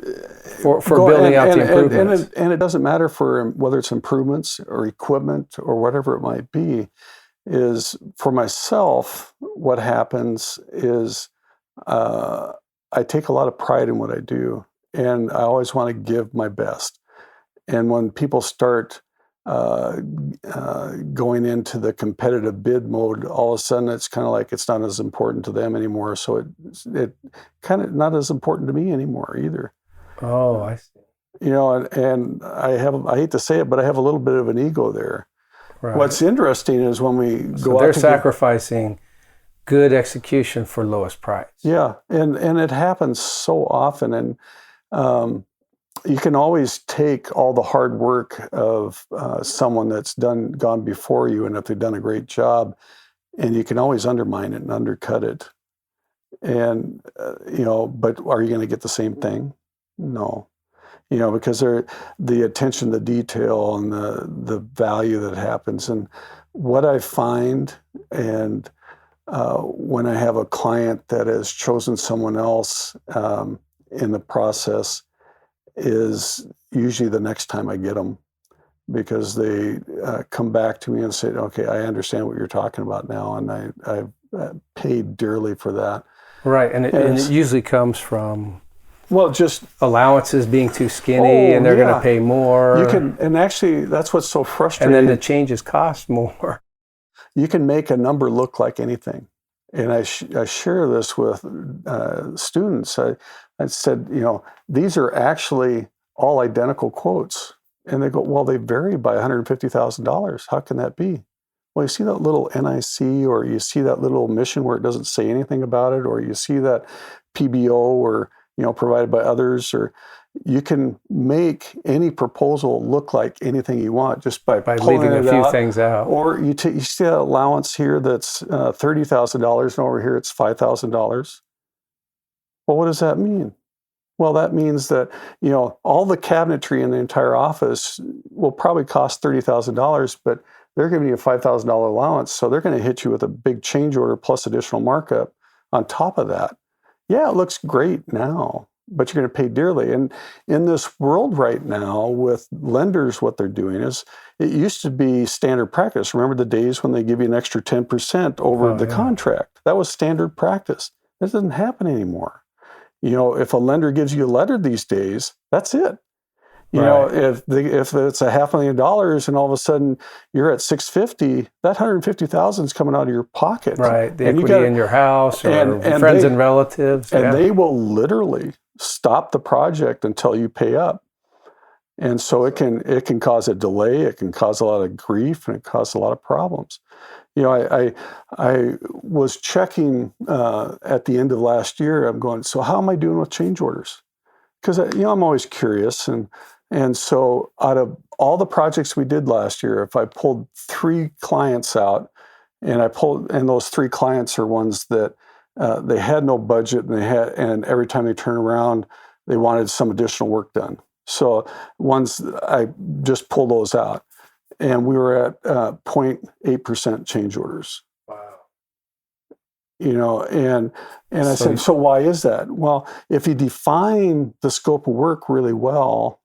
for building out the improvements. And it doesn't matter for whether it's improvements or equipment or whatever it might be, is for myself, what happens is I take a lot of pride in what I do, and I always want to give my best. And when people start going into the competitive bid mode, all of a sudden it's kind of like it's not as important to them anymore. So it kind of not as important to me anymore either. Oh, I see. And I hate to say it, but I have a little bit of an ego there. Right. What's interesting is when we go out, they're sacrificing good execution for lowest price. Yeah, and it happens so often, and you can always take all the hard work of someone that's gone before you, and if they've done a great job, and you can always undermine it and undercut it. And but are you going to get the same thing? No. because the attention to detail and the value that happens. And what I find, and when I have a client that has chosen someone else in the process, is usually the next time I get them, because they come back to me and say, okay, I understand what you're talking about now, and I've paid dearly for that. Right, and it usually comes from just allowances being too skinny, and they're going to pay more. And actually, that's what's so frustrating. And then the changes cost more. You can make a number look like anything. And I share this with students. I said, these are actually all identical quotes. And they go, well, they vary by $150,000. How can that be? Well, you see that little NIC, or you see that little omission where it doesn't say anything about it, or you see that PBO, or provided by others, or you can make any proposal look like anything you want just by leaving a few things out. Or you see that allowance here that's $30,000, and over here it's $5,000. Well, what does that mean? Well, that means that all the cabinetry in the entire office will probably cost $30,000, but they're giving you a $5,000 allowance, so they're going to hit you with a big change order plus additional markup on top of that. Yeah, it looks great now, but you're going to pay dearly. And in this world right now with lenders, what they're doing is, it used to be standard practice. Remember the days when they give you an extra 10% over the contract? That was standard practice. That doesn't happen anymore. If a lender gives you a letter these days, that's it. If it's $500,000 and all of a sudden you're at $650,000, that $150,000 is coming out of your pocket. Right, the equity in your house, or and friends and relatives. And they will literally stop the project until you pay up. And so it can cause a delay, it can cause a lot of grief, and it causes a lot of problems. I was checking at the end of last year. I'm going, so how am I doing with change orders? Because I'm always curious, and so out of all the projects we did last year, if I pulled 3 clients out, and those 3 clients are ones that they had no budget, and every time they turn around, they wanted some additional work done. So ones I just pulled those out, and we were at 0.8% change orders. Wow. And I said, so why is that? Well, if you define the scope of work really well,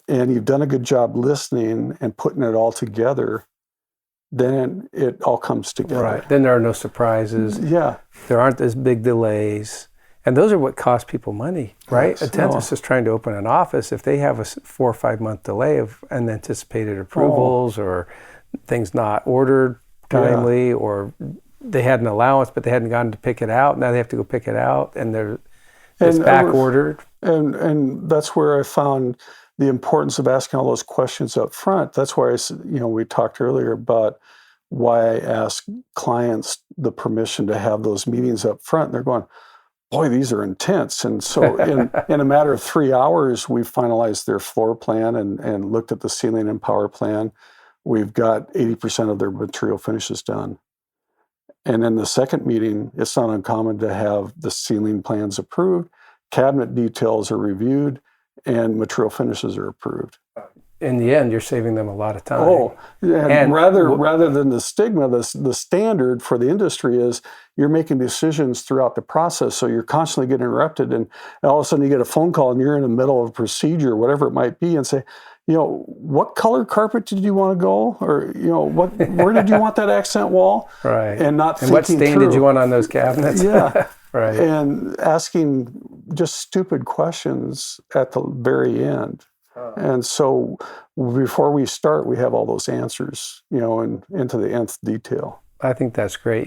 and you've done a good job listening and putting it all together, then it all comes together. Right. Then there are no surprises. Yeah. There aren't as big delays. And those are what cost people money, right? Yes. A dentist is trying to open an office. If they have a 4 or 5 month delay of unanticipated approvals, or things not ordered timely, or they had an allowance but they hadn't gone to pick it out, now they have to go pick it out, and it's back ordered. And that's where I found the importance of asking all those questions up front. That's why we talked earlier about why I ask clients the permission to have those meetings up front. And they're going, boy, these are intense. And so in a matter of 3 hours, we finalized their floor plan and looked at the ceiling and power plan. We've got 80% of their material finishes done. And in the second meeting, it's not uncommon to have the ceiling plans approved, cabinet details are reviewed, and material finishes are approved. In the end, you're saving them a lot of time. Oh, and rather than the stigma, the standard for the industry is you're making decisions throughout the process, so you're constantly getting interrupted, and all of a sudden you get a phone call and you're in the middle of a procedure, whatever it might be, and say, what color carpet did you want to go, or where did you want that accent wall? Right. And not and what stain did you want on those cabinets? Yeah. Right. And asking just stupid questions at the very end. And so before we start, we have all those answers, and into the nth detail. I think that's great.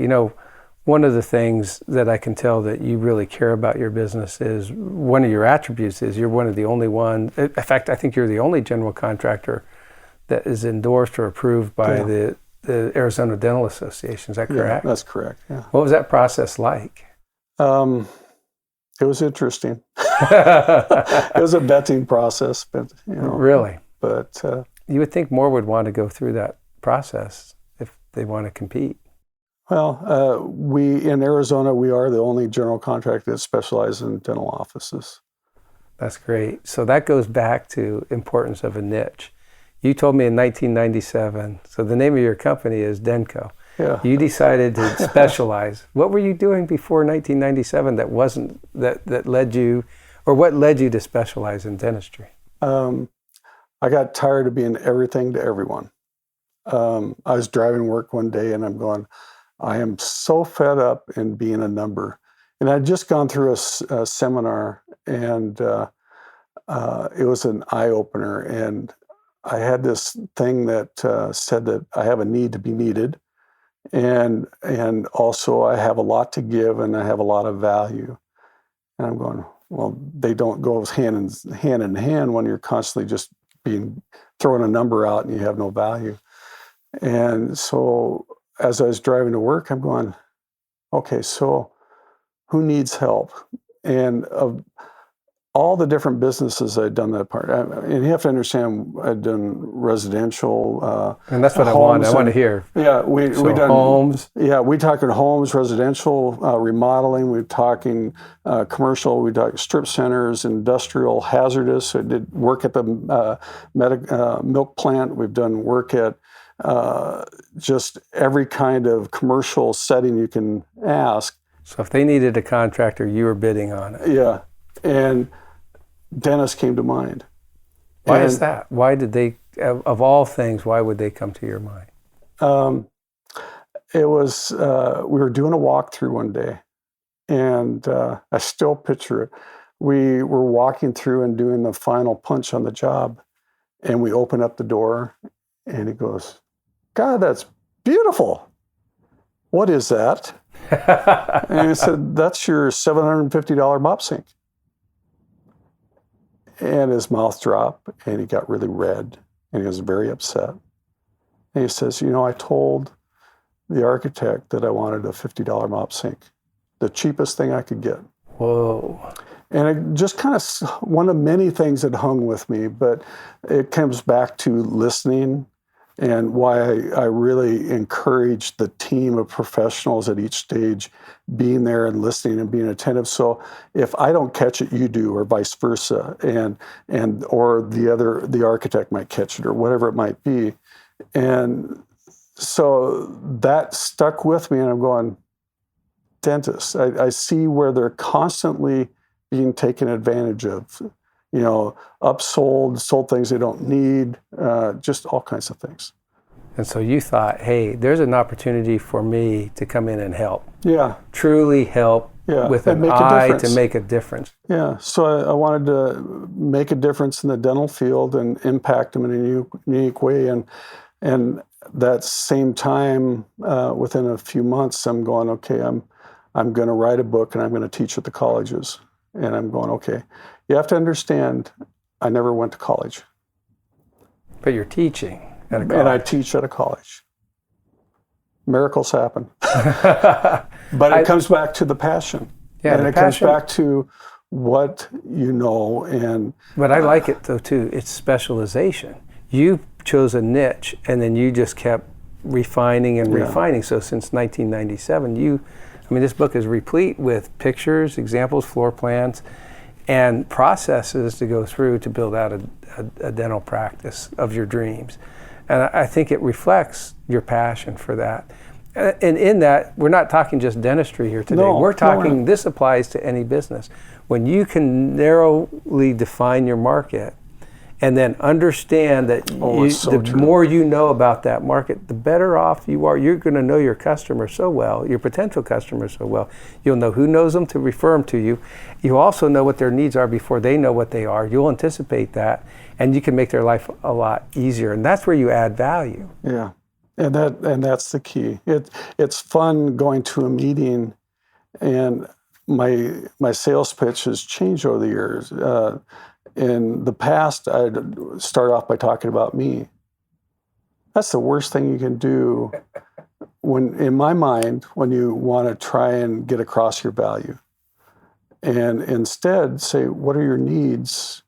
One of the things that I can tell that you really care about your business is, one of your attributes is you're one of the only one. In fact, I think you're the only general contractor that is endorsed or approved by the Arizona Dental Association. Is that correct? Yeah, that's correct. Yeah. What was that process like? It was interesting. It was a vetting process, but Really? But you would think more would want to go through that process if they want to compete. Well, we in Arizona, we are the only general contractor that specializes in dental offices. That's great. So that goes back to importance of a niche. You told me in 1997, so the name of your company is Denco. Yeah. You decided to specialize. What were you doing before 1997 that led you, or what led you to specialize in dentistry? I got tired of being everything to everyone. I was driving work one day and I'm going, I am so fed up in being a number. And I'd just gone through a seminar, and it was an eye-opener. And I had this thing that said that I have a need to be needed. And also I have a lot to give and I have a lot of value. And I'm going, well, they don't go hand in hand when you're constantly just throwing a number out and you have no value. And so as I was driving to work, I'm going, okay, so who needs help? And of all the different businesses I'd done that part, and you have to understand, I'd done residential, and that's what I want to hear. Yeah, we done homes. Yeah, we talking homes, residential, remodeling. We're talking commercial. We talk strip centers, industrial, hazardous. I did work at the milk plant. We've done work at just every kind of commercial setting you can ask. So if they needed a contractor, you were bidding on it. Yeah, and dentists came to mind. Why is that? Why did they, of all things, why would they come to your mind? It was, we were doing a walkthrough one day, and I still picture it. We were walking through and doing the final punch on the job, and we open up the door, and he goes, God, that's beautiful. What is that? And I said, that's your $750 mop sink. And his mouth dropped, and he got really red, and he was very upset. And he says, I told the architect that I wanted a $50 mop sink, the cheapest thing I could get. Whoa. And it just kind of one of many things that hung with me, but it comes back to listening, and why I really encourage the team of professionals at each stage being there and listening and being attentive. So if I don't catch it, you do, or vice versa, or the architect might catch it, or whatever it might be. And so that stuck with me, and I'm going, dentists, I see where they're constantly being taken advantage of, upsold, sold things they don't need, just all kinds of things. And so you thought, hey, there's an opportunity for me to come in and help. Yeah. Truly help with an eye to make a difference. Yeah. So I wanted to make a difference in the dental field and impact them in a unique way. And that same time, within a few months, I'm going, okay, I'm going to write a book and I'm going to teach at the colleges. And I'm going, okay, you have to understand, I never went to college. But you're teaching at a college. And I teach at a college. Miracles happen. But it comes back to the passion. Yeah, and it comes back to what you know. But I like it, though, too. It's specialization. You chose a niche, and then you just kept refining and refining. So since 1997, this book is replete with pictures, examples, floor plans, and processes to go through to build out a dental practice of your dreams. And I think it reflects your passion for that. And in that, we're not talking just dentistry here today. We're talking, this applies to any business. When you can narrowly define your market and then understand that the more you know about that market, the better off you are. You're going to know your customer so well, your potential customers so well. You'll know who knows them to refer them to you. You also know what their needs are before they know what they are. You'll anticipate that, and you can make their life a lot easier. And that's where you add value. Yeah, and that's the key. It's fun going to a meeting, and my sales pitch has changed over the years. In the past, I'd start off by talking about me. That's the worst thing you can do in my mind, when you want to try and get across your value. And instead say, what are your needs?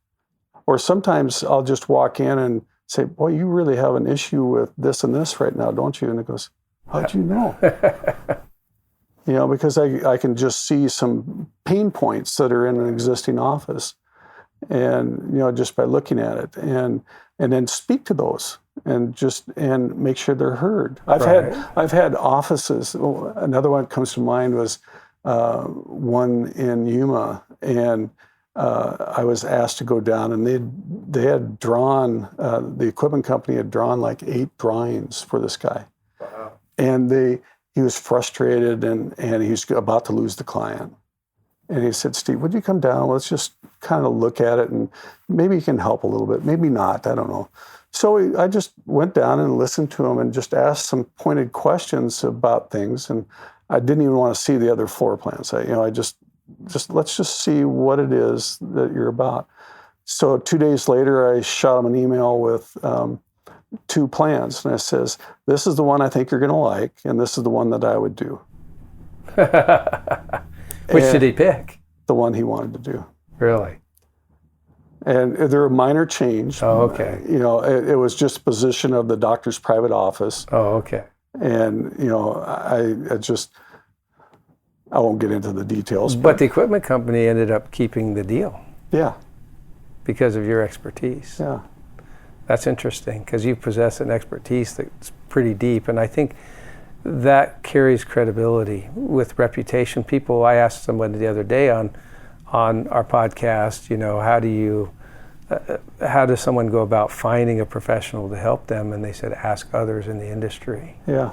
Or sometimes I'll just walk in and say, boy, you really have an issue with this and this right now, don't you? And it goes, how'd you know? Because I can just see some pain points that are in an existing office. and just by looking at it, and then speak to those, and make sure they're heard. I've had offices. Another one that comes to mind was one in Yuma, and I was asked to go down, and they had drawn, the equipment company had drawn like 8 drawings for this guy. Wow. And he was frustrated, and he's about to lose the client. And he said, "Steve, would you come down? Let's just kind of look at it, and maybe you can help a little bit, maybe not, I don't know." So I just went down and listened to him and just asked some pointed questions about things. And I didn't even want to see the other floor plans. I just let's just see what it is that you're about. So 2 days later, I shot him an email with 2 plans, and I says, "This is the one I think you're going to like, and this is the one that I would do." Which did he pick? The one he wanted to do. Really? And they're a minor change. Oh, okay. It was just position of the doctor's private office. Oh, okay. And I won't get into the details. But the equipment company ended up keeping the deal. Yeah. Because of your expertise. Yeah. That's interesting, because you possess an expertise that's pretty deep, and I think that carries credibility with reputation. I asked someone the other day on our podcast, how does someone go about finding a professional to help them? And they said, ask others in the industry. Yeah.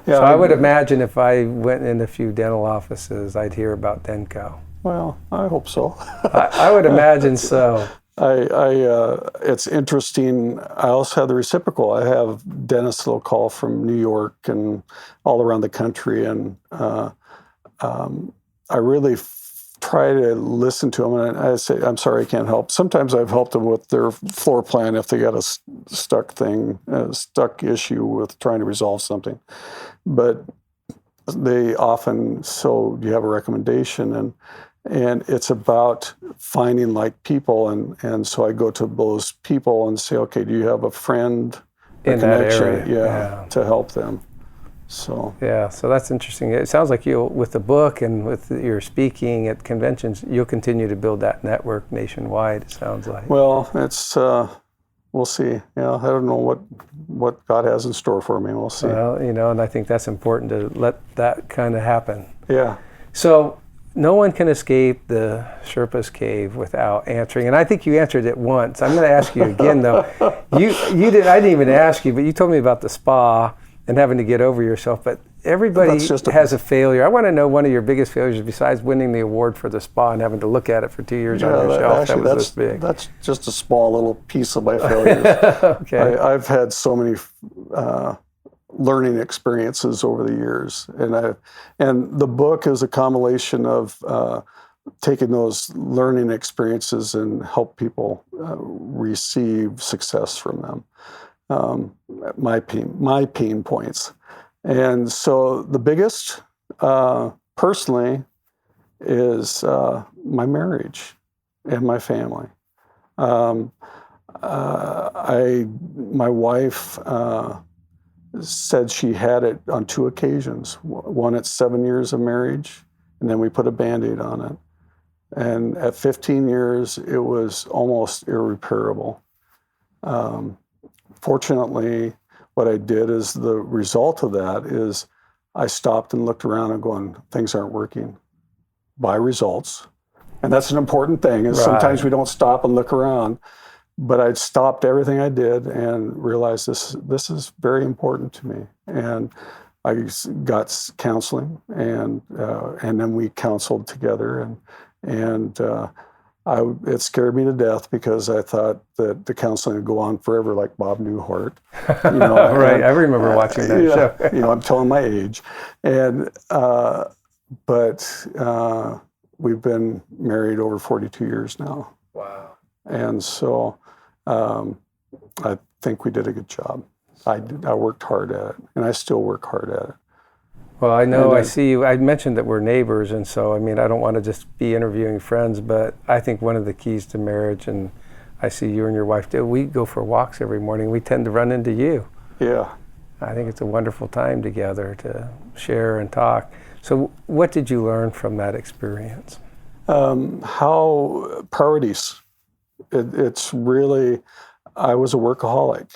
So I would imagine if I went in a few dental offices, I'd hear about Denco. Well, I hope so. I would imagine so. It's interesting. I also have the reciprocal. I have dentists that'll call from New York and all around the country, and I really try to listen to them. And I say, "I'm sorry, I can't help." Sometimes I've helped them with their floor plan if they got a stuck issue with trying to resolve something. But they often, "So do you have a recommendation?" And it's about finding like people, and so I go to those people and say, "Okay, do you have a friend, in that area?" Yeah, to help them. So so that's interesting. It sounds like with the book and with your speaking at conventions, you'll continue to build that network nationwide. It sounds like. Well, it's we'll see. I don't know what God has in store for me. We'll see. Well, and I think that's important to let that kind of happen. Yeah. So. No one can escape the Sherpa's cave without answering, and I think you answered it once. I'm going to ask you again, though. You did. I didn't even ask you, but you told me about the spa and having to get over yourself. But everybody has a failure. I want to know one of your biggest failures besides winning the award for the spa and having to look at it for 2 years on your shelf. Actually, that was this big. That's just a small little piece of my failures. Okay. I've had so many learning experiences over the years, and the book is a compilation of taking those learning experiences and help people receive success from them. My pain points, and so the biggest personally is my marriage and my family. My wife said she had it on 2 occasions. One at 7 years of marriage, and then we put a Band-Aid on it. And at 15 years, it was almost irreparable. Fortunately, what I did is the result of that is I stopped and looked around and going, things aren't working. By results. And that's an important thing, is sometimes we don't stop and look around. But I stopped everything I did and realized this is very important to me. And I got counseling, and then we counseled together, and it scared me to death because I thought that the counseling would go on forever, like Bob Newhart. Right, I remember watching that show. I'm telling my age, but we've been married over 42 years now. Wow. And so I think we did a good job. I worked hard at it, and I still work hard at it. Well, I know, I see you. I mentioned that we're neighbors, and so, I don't want to just be interviewing friends, but I think one of the keys to marriage, and I see you and your wife do, we go for walks every morning. We tend to run into you. Yeah. I think it's a wonderful time together to share and talk. So what did you learn from that experience? How priorities. It's really, I was a workaholic,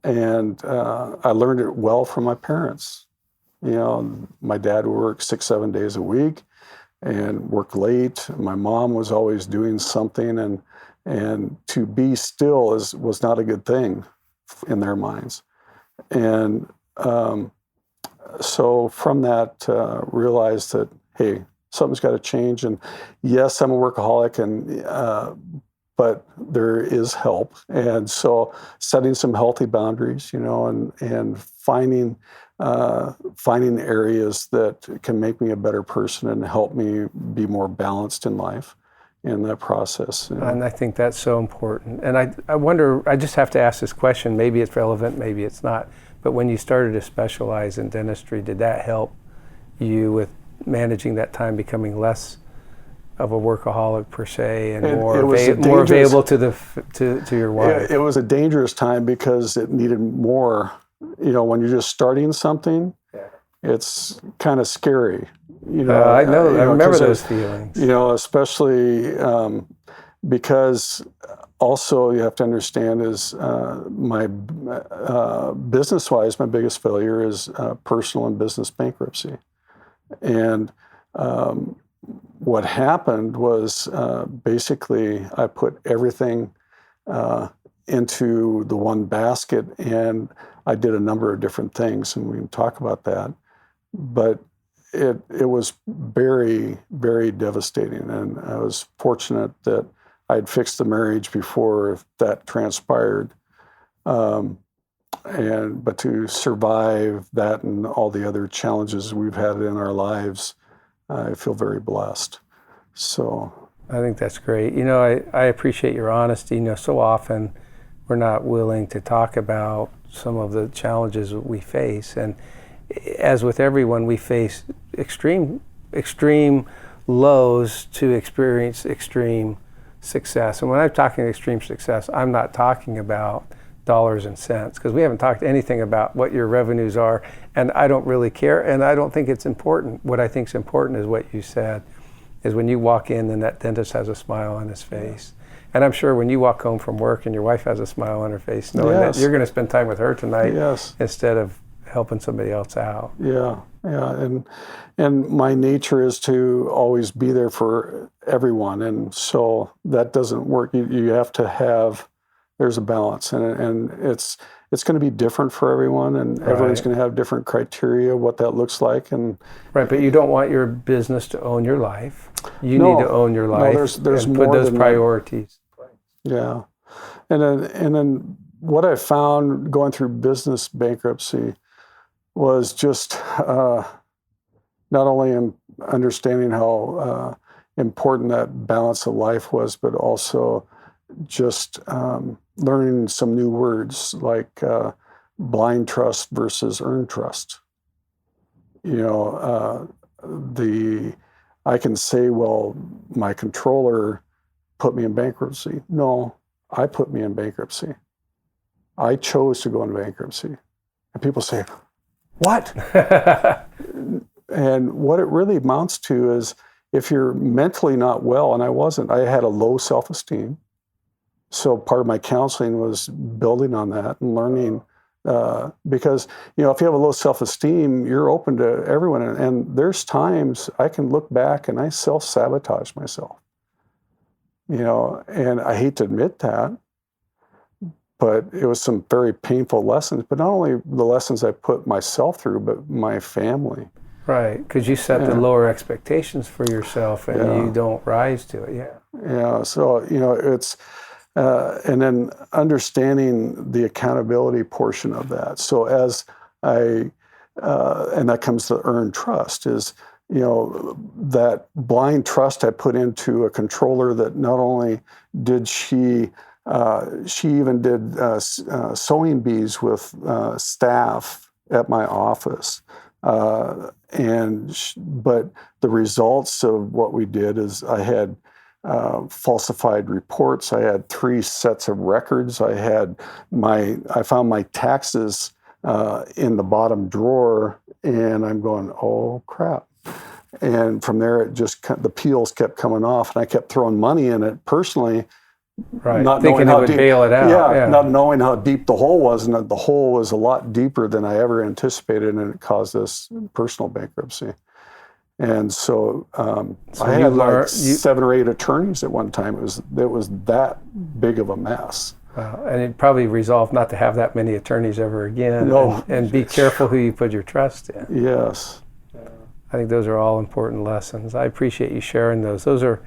and I learned it well from my parents. My dad would work 6, 7 days a week and work late. My mom was always doing something, and to be still was not a good thing in their minds. And so from that, realized that, hey, something's got to change. And yes, I'm a workaholic, but there is help. And so setting some healthy boundaries, and finding areas that can make me a better person and help me be more balanced in life in that process. And I think that's so important. And I wonder, I just have to ask this question, maybe it's relevant, maybe it's not, but when you started to specialize in dentistry, did that help you with managing that time, becoming less of a workaholic per se, and more available to your wife? It was a dangerous time because it needed more. When you're just starting something, it's kind of scary. I know. I remember those feelings. Especially because also you have to understand is my business-wise, my biggest failure is personal and business bankruptcy. And what happened was basically I put everything into the one basket, and I did a number of different things, and we can talk about that. But it was very, very devastating, and I was fortunate that I had fixed the marriage before that transpired. But to survive that and all the other challenges we've had in our lives, I feel very blessed. So I think that's great. I appreciate your honesty. So often we're not willing to talk about some of the challenges that we face. And as with everyone, we face extreme lows to experience extreme success. And when I'm talking extreme success, I'm not talking about dollars and cents, because we haven't talked anything about what your revenues are, and I don't really care, and I don't think it's important. What I think is important is what you said, is when you walk in and that dentist has a smile on his face. And I'm sure when you walk home from work and your wife has a smile on her face, knowing that you're going to spend time with her tonight instead of helping somebody else out. Yeah. And my nature is to always be there for everyone, and so that doesn't work. You have to have, there's a balance, and it's going to be different for everyone, and everyone's going to have different criteria what that looks like. And but you don't want your business to own your life. You need to own your life. No, there's and more put those than priorities. Yeah, and then what I found going through business bankruptcy was just not only in understanding how important that balance of life was, but also just learning some new words like blind trust versus earned trust. I can say, well, my controller put me in bankruptcy. No, I put me in bankruptcy. I chose to go into bankruptcy. And people say, what? And what it really amounts to is if you're mentally not well, and I wasn't, I had a low self-esteem. So part of my counseling was building on that and learning, because, if you have a low self-esteem, you're open to everyone. And there's times I can look back and I self-sabotage myself, and I hate to admit that, but it was some very painful lessons, but not only the lessons I put myself through, but my family. Right, because you set the lower expectations for yourself and you don't rise to it. Yeah, so, it's, and then understanding the accountability portion of that. So as and that comes to earned trust is, that blind trust I put into a controller that not only did she even did sewing bees with staff at my office. But the results of what we did is I had falsified reports. I had 3 sets of records. I found my taxes in the bottom drawer, and I'm going, oh crap. And from there, the peels kept coming off, and I kept throwing money in it personally, Right. Not Thinking knowing it how would deep, bail it out. yeah, not knowing how deep the hole was, and that the hole was a lot deeper than I ever anticipated, and it caused this personal bankruptcy. And so, I had like 7 or 8 attorneys at one time. It was that big of a mess. Wow. And it probably resolved not to have that many attorneys ever again. No. And be careful who you put your trust in. Yes. I think those are all important lessons. I appreciate you sharing those. Those are,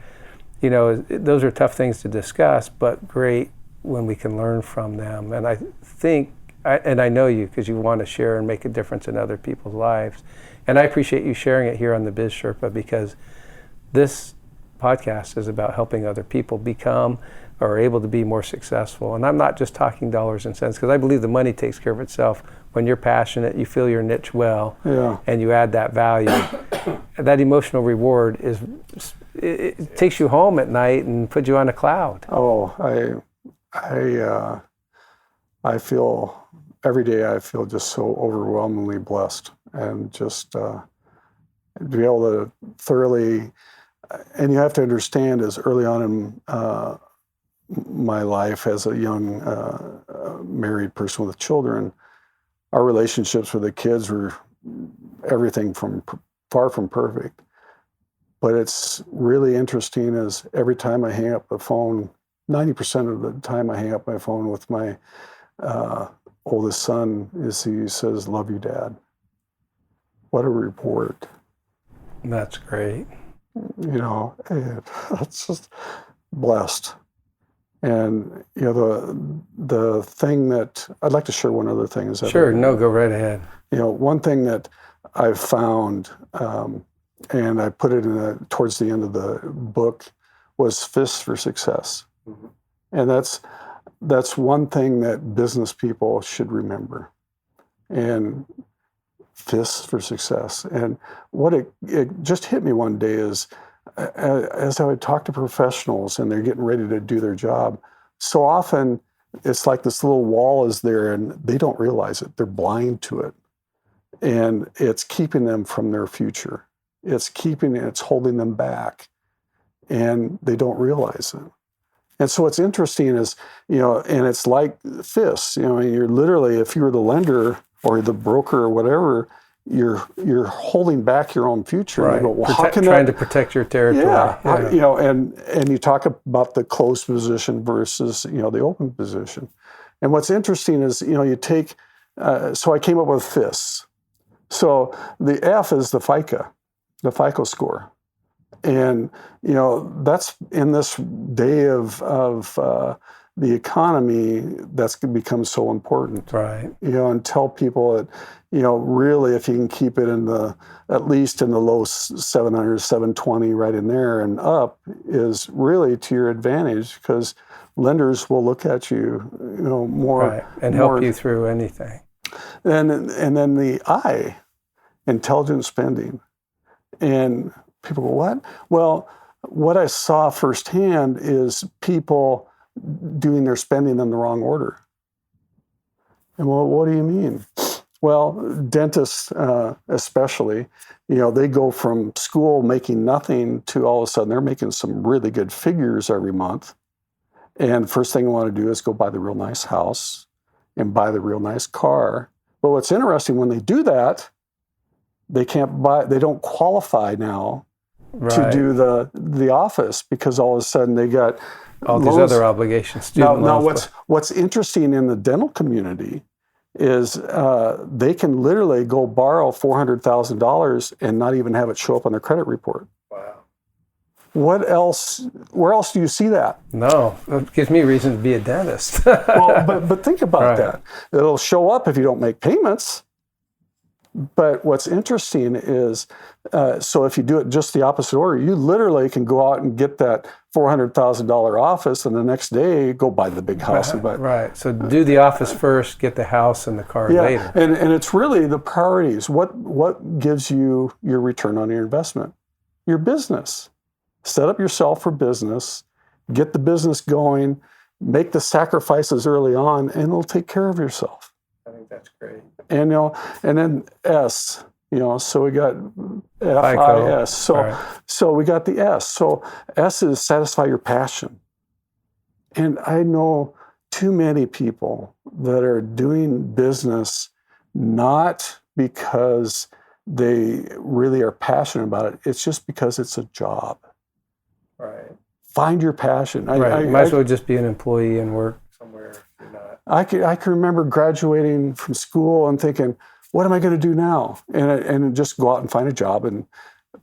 those are tough things to discuss, but great when we can learn from them. And I think, and I know you because you want to share and make a difference in other people's lives. And I appreciate you sharing it here on the Biz Sherpa, because this podcast is about helping other people become or are able to be more successful. And I'm not just talking dollars and cents, because I believe the money takes care of itself. When you're passionate, you feel your niche well, and you add that value. That emotional reward it takes you home at night and puts you on a cloud. Oh, I feel every day. I feel just so overwhelmingly blessed, and just to be able to thoroughly. And you have to understand, as early on in my life as a young married person with children, our relationships with the kids were everything from far from perfect. But it's really interesting is every time I hang up the phone, 90% of the time I hang up my phone with my oldest son, is he says, "Love you, Dad." What a report. That's great. It's just blessed. And the thing that I'd like to share, one other thing is that sure, no, go right ahead. One thing that I've found, and I put it towards the end of the book, was fists for success. Mm-hmm. And that's one thing that business people should remember. And fists for success. And what it just hit me one day is, as I would talk to professionals and they're getting ready to do their job, so often it's like this little wall is there and they don't realize it. They're blind to it. And it's keeping them from their future. It's holding them back. And they don't realize it. And so what's interesting is, and it's like fists, you're literally, if you were the lender or the broker or whatever, you're holding back your own future. Right. You go, well, trying to protect your territory. Yeah. And you talk about the closed position versus, the open position. And what's interesting is, you take, so I came up with fists. So the F is the FICO score. And, that's in this day of the economy, that's become so important. Right. And tell people that, really, if you can keep it at least in the low 700, 720, right in there and up, is really to your advantage, because lenders will look at you, more. Right. And help you through anything. And then the I, intelligent spending. And people go, what? Well, what I saw firsthand is people doing their spending in the wrong order. And well, what do you mean? Well, dentists especially, they go from school making nothing to all of a sudden they're making some really good figures every month. And first thing I want to do is go buy the real nice house and buy the real nice car. But what's interesting, when they do that, they don't qualify now to do the office, because all of a sudden they got all these other obligations. Now what's interesting in the dental community is they can literally go borrow $400,000 and not even have it show up on their credit report. Wow. What else? Where else do you see that? No, it gives me a reason to be a dentist. Well, but think about that. It'll show up if you don't make payments. But what's interesting is, so if you do it just the opposite order, you literally can go out and get that $400,000 office, and the next day go buy the big house. Right. So do the office first, get the house and the car later. And it's really the priorities. What gives you your return on your investment? Your business. Set up yourself for business, get the business going, make the sacrifices early on, and it'll take care of yourself. I think that's great. And and then S, so we got FIS. So we got the S. So S is satisfy your passion. And I know too many people that are doing business not because they really are passionate about it. It's just because it's a job. Right. Find your passion. Right. You might as well just be an employee and work somewhere if you're not. I can remember graduating from school and thinking, what am I going to do now? And just go out and find a job.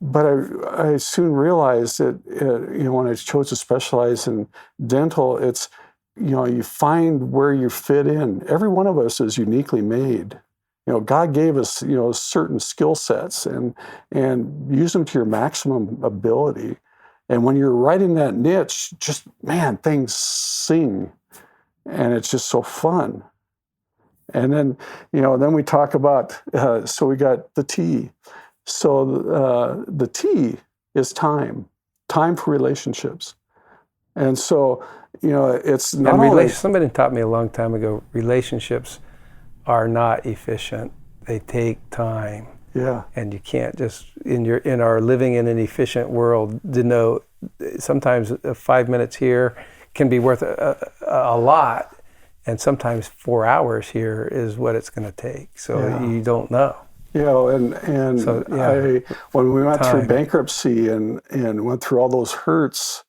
But I soon realized that when I chose to specialize in dental, it's you find where you fit in. Every one of us is uniquely made. God gave us certain skill sets and use them to your maximum ability. And when you're right in that niche, just things sing, and it's just so fun. And then then we talk about so we got the T. So the T is time for relationships. And so, it's not only... Somebody taught me a long time ago, relationships are not efficient. They take time. Yeah. And you can't just, in our living in an efficient world, denote, sometimes 5 minutes here can be worth a lot. And sometimes 4 hours here is what it's going to take. So you don't know. And so, when we went through bankruptcy and went through all those hurts,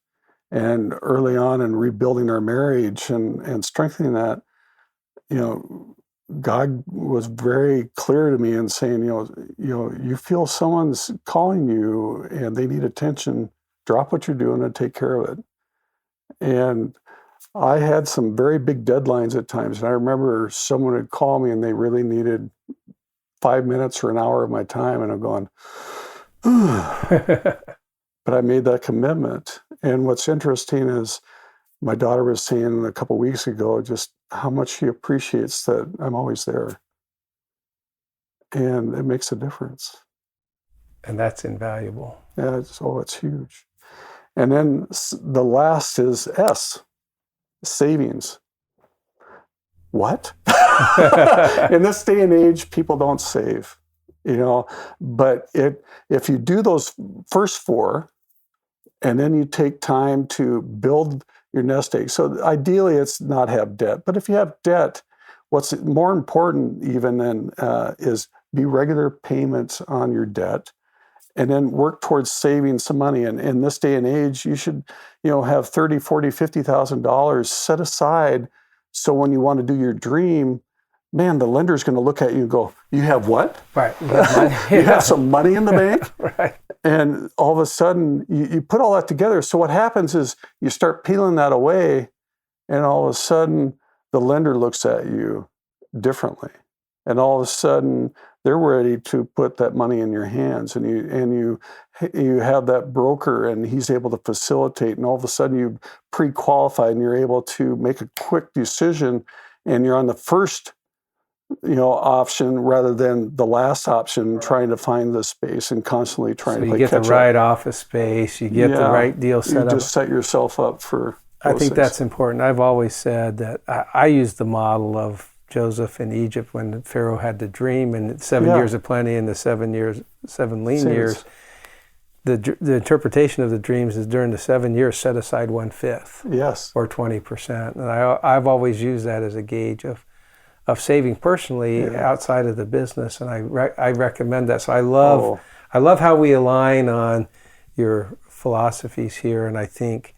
and early on in rebuilding our marriage and strengthening that, God was very clear to me in saying, you feel someone's calling you and they need attention, drop what you're doing and take care of it. And I had some very big deadlines at times. And I remember someone would call me and they really needed 5 minutes or an hour of my time. And I'm going, but I made that commitment. And what's interesting is my daughter was saying a couple of weeks ago just how much she appreciates that I'm always there. And it makes a difference. And that's invaluable. Yeah, it's huge. And then the last is S, savings. What? In this day and age, people don't save, but if you do those first four, and then you take time to build your nest egg. So ideally, it's not have debt. But if you have debt, what's more important even than is be regular payments on your debt, and then work towards saving some money. And in this day and age, you should, have $30,000, $40,000, $50,000 set aside. So when you want to do your dream, the lender's going to look at you and go, "You have what? Right. You have money. You have some money in the bank." Right. And all of a sudden, you put all that together. So what happens is you start peeling that away, and all of a sudden, the lender looks at you differently. And all of a sudden, they're ready to put that money in your hands, and you have that broker, and he's able to facilitate. And all of a sudden, you pre-qualified, and you're able to make a quick decision, and you're on the first option rather than the last option, trying to find the space and constantly trying to play catch up. You get the right office space, you get the right deal set up. You just set yourself up for I think that's important. I've always said that I use the model of Joseph in Egypt when Pharaoh had the dream and 7 years of plenty and the 7 lean years. The interpretation of the dreams is during the 7 years, set aside 1/5. Yes. Or 20%. And I've always used that as a gauge of saving personally outside of the business, and I recommend that. So I love how we align on your philosophies here, and I think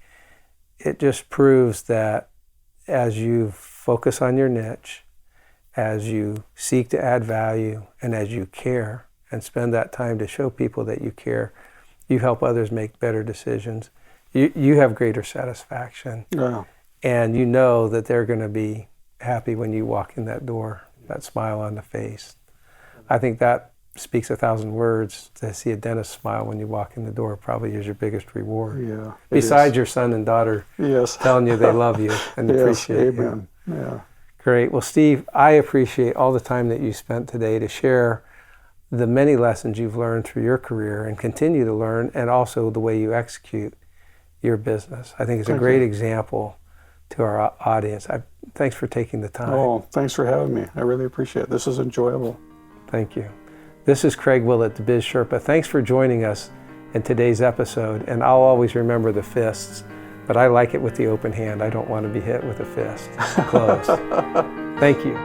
it just proves that as you focus on your niche, as you seek to add value, and as you care and spend that time to show people that you care, you help others make better decisions. You have greater satisfaction, and you know that they're going to be happy when you walk in that door, that smile on the face. I think that speaks 1,000 words. To see a dentist smile when you walk in the door probably is your biggest reward. Yeah. Besides your son and daughter telling you they love you and appreciate you. Yeah. Great. Well, Steve, I appreciate all the time that you spent today to share the many lessons you've learned through your career and continue to learn, and also the way you execute your business. I think it's a great example to our audience. Thanks for taking the time. Oh, thanks for having me. I really appreciate it. This is enjoyable. Thank you. This is Craig Willett, the Biz Sherpa. Thanks for joining us in today's episode, and I'll always remember the fists. But I like it with the open hand. I don't want to be hit with a fist closed. Thank you.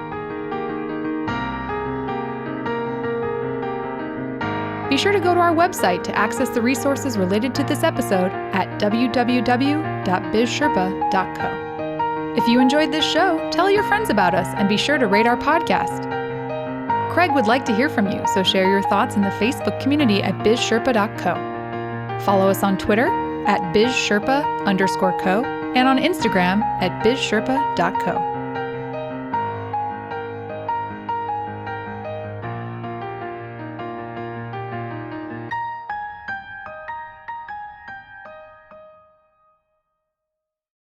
Be sure to go to our website to access the resources related to this episode at www.bizsherpa.co. If you enjoyed this show, tell your friends about us and be sure to rate our podcast. Craig would like to hear from you, so share your thoughts in the Facebook community at bizsherpa.co. Follow us on Twitter at bizsherpa_co and on Instagram at bizsherpa.co.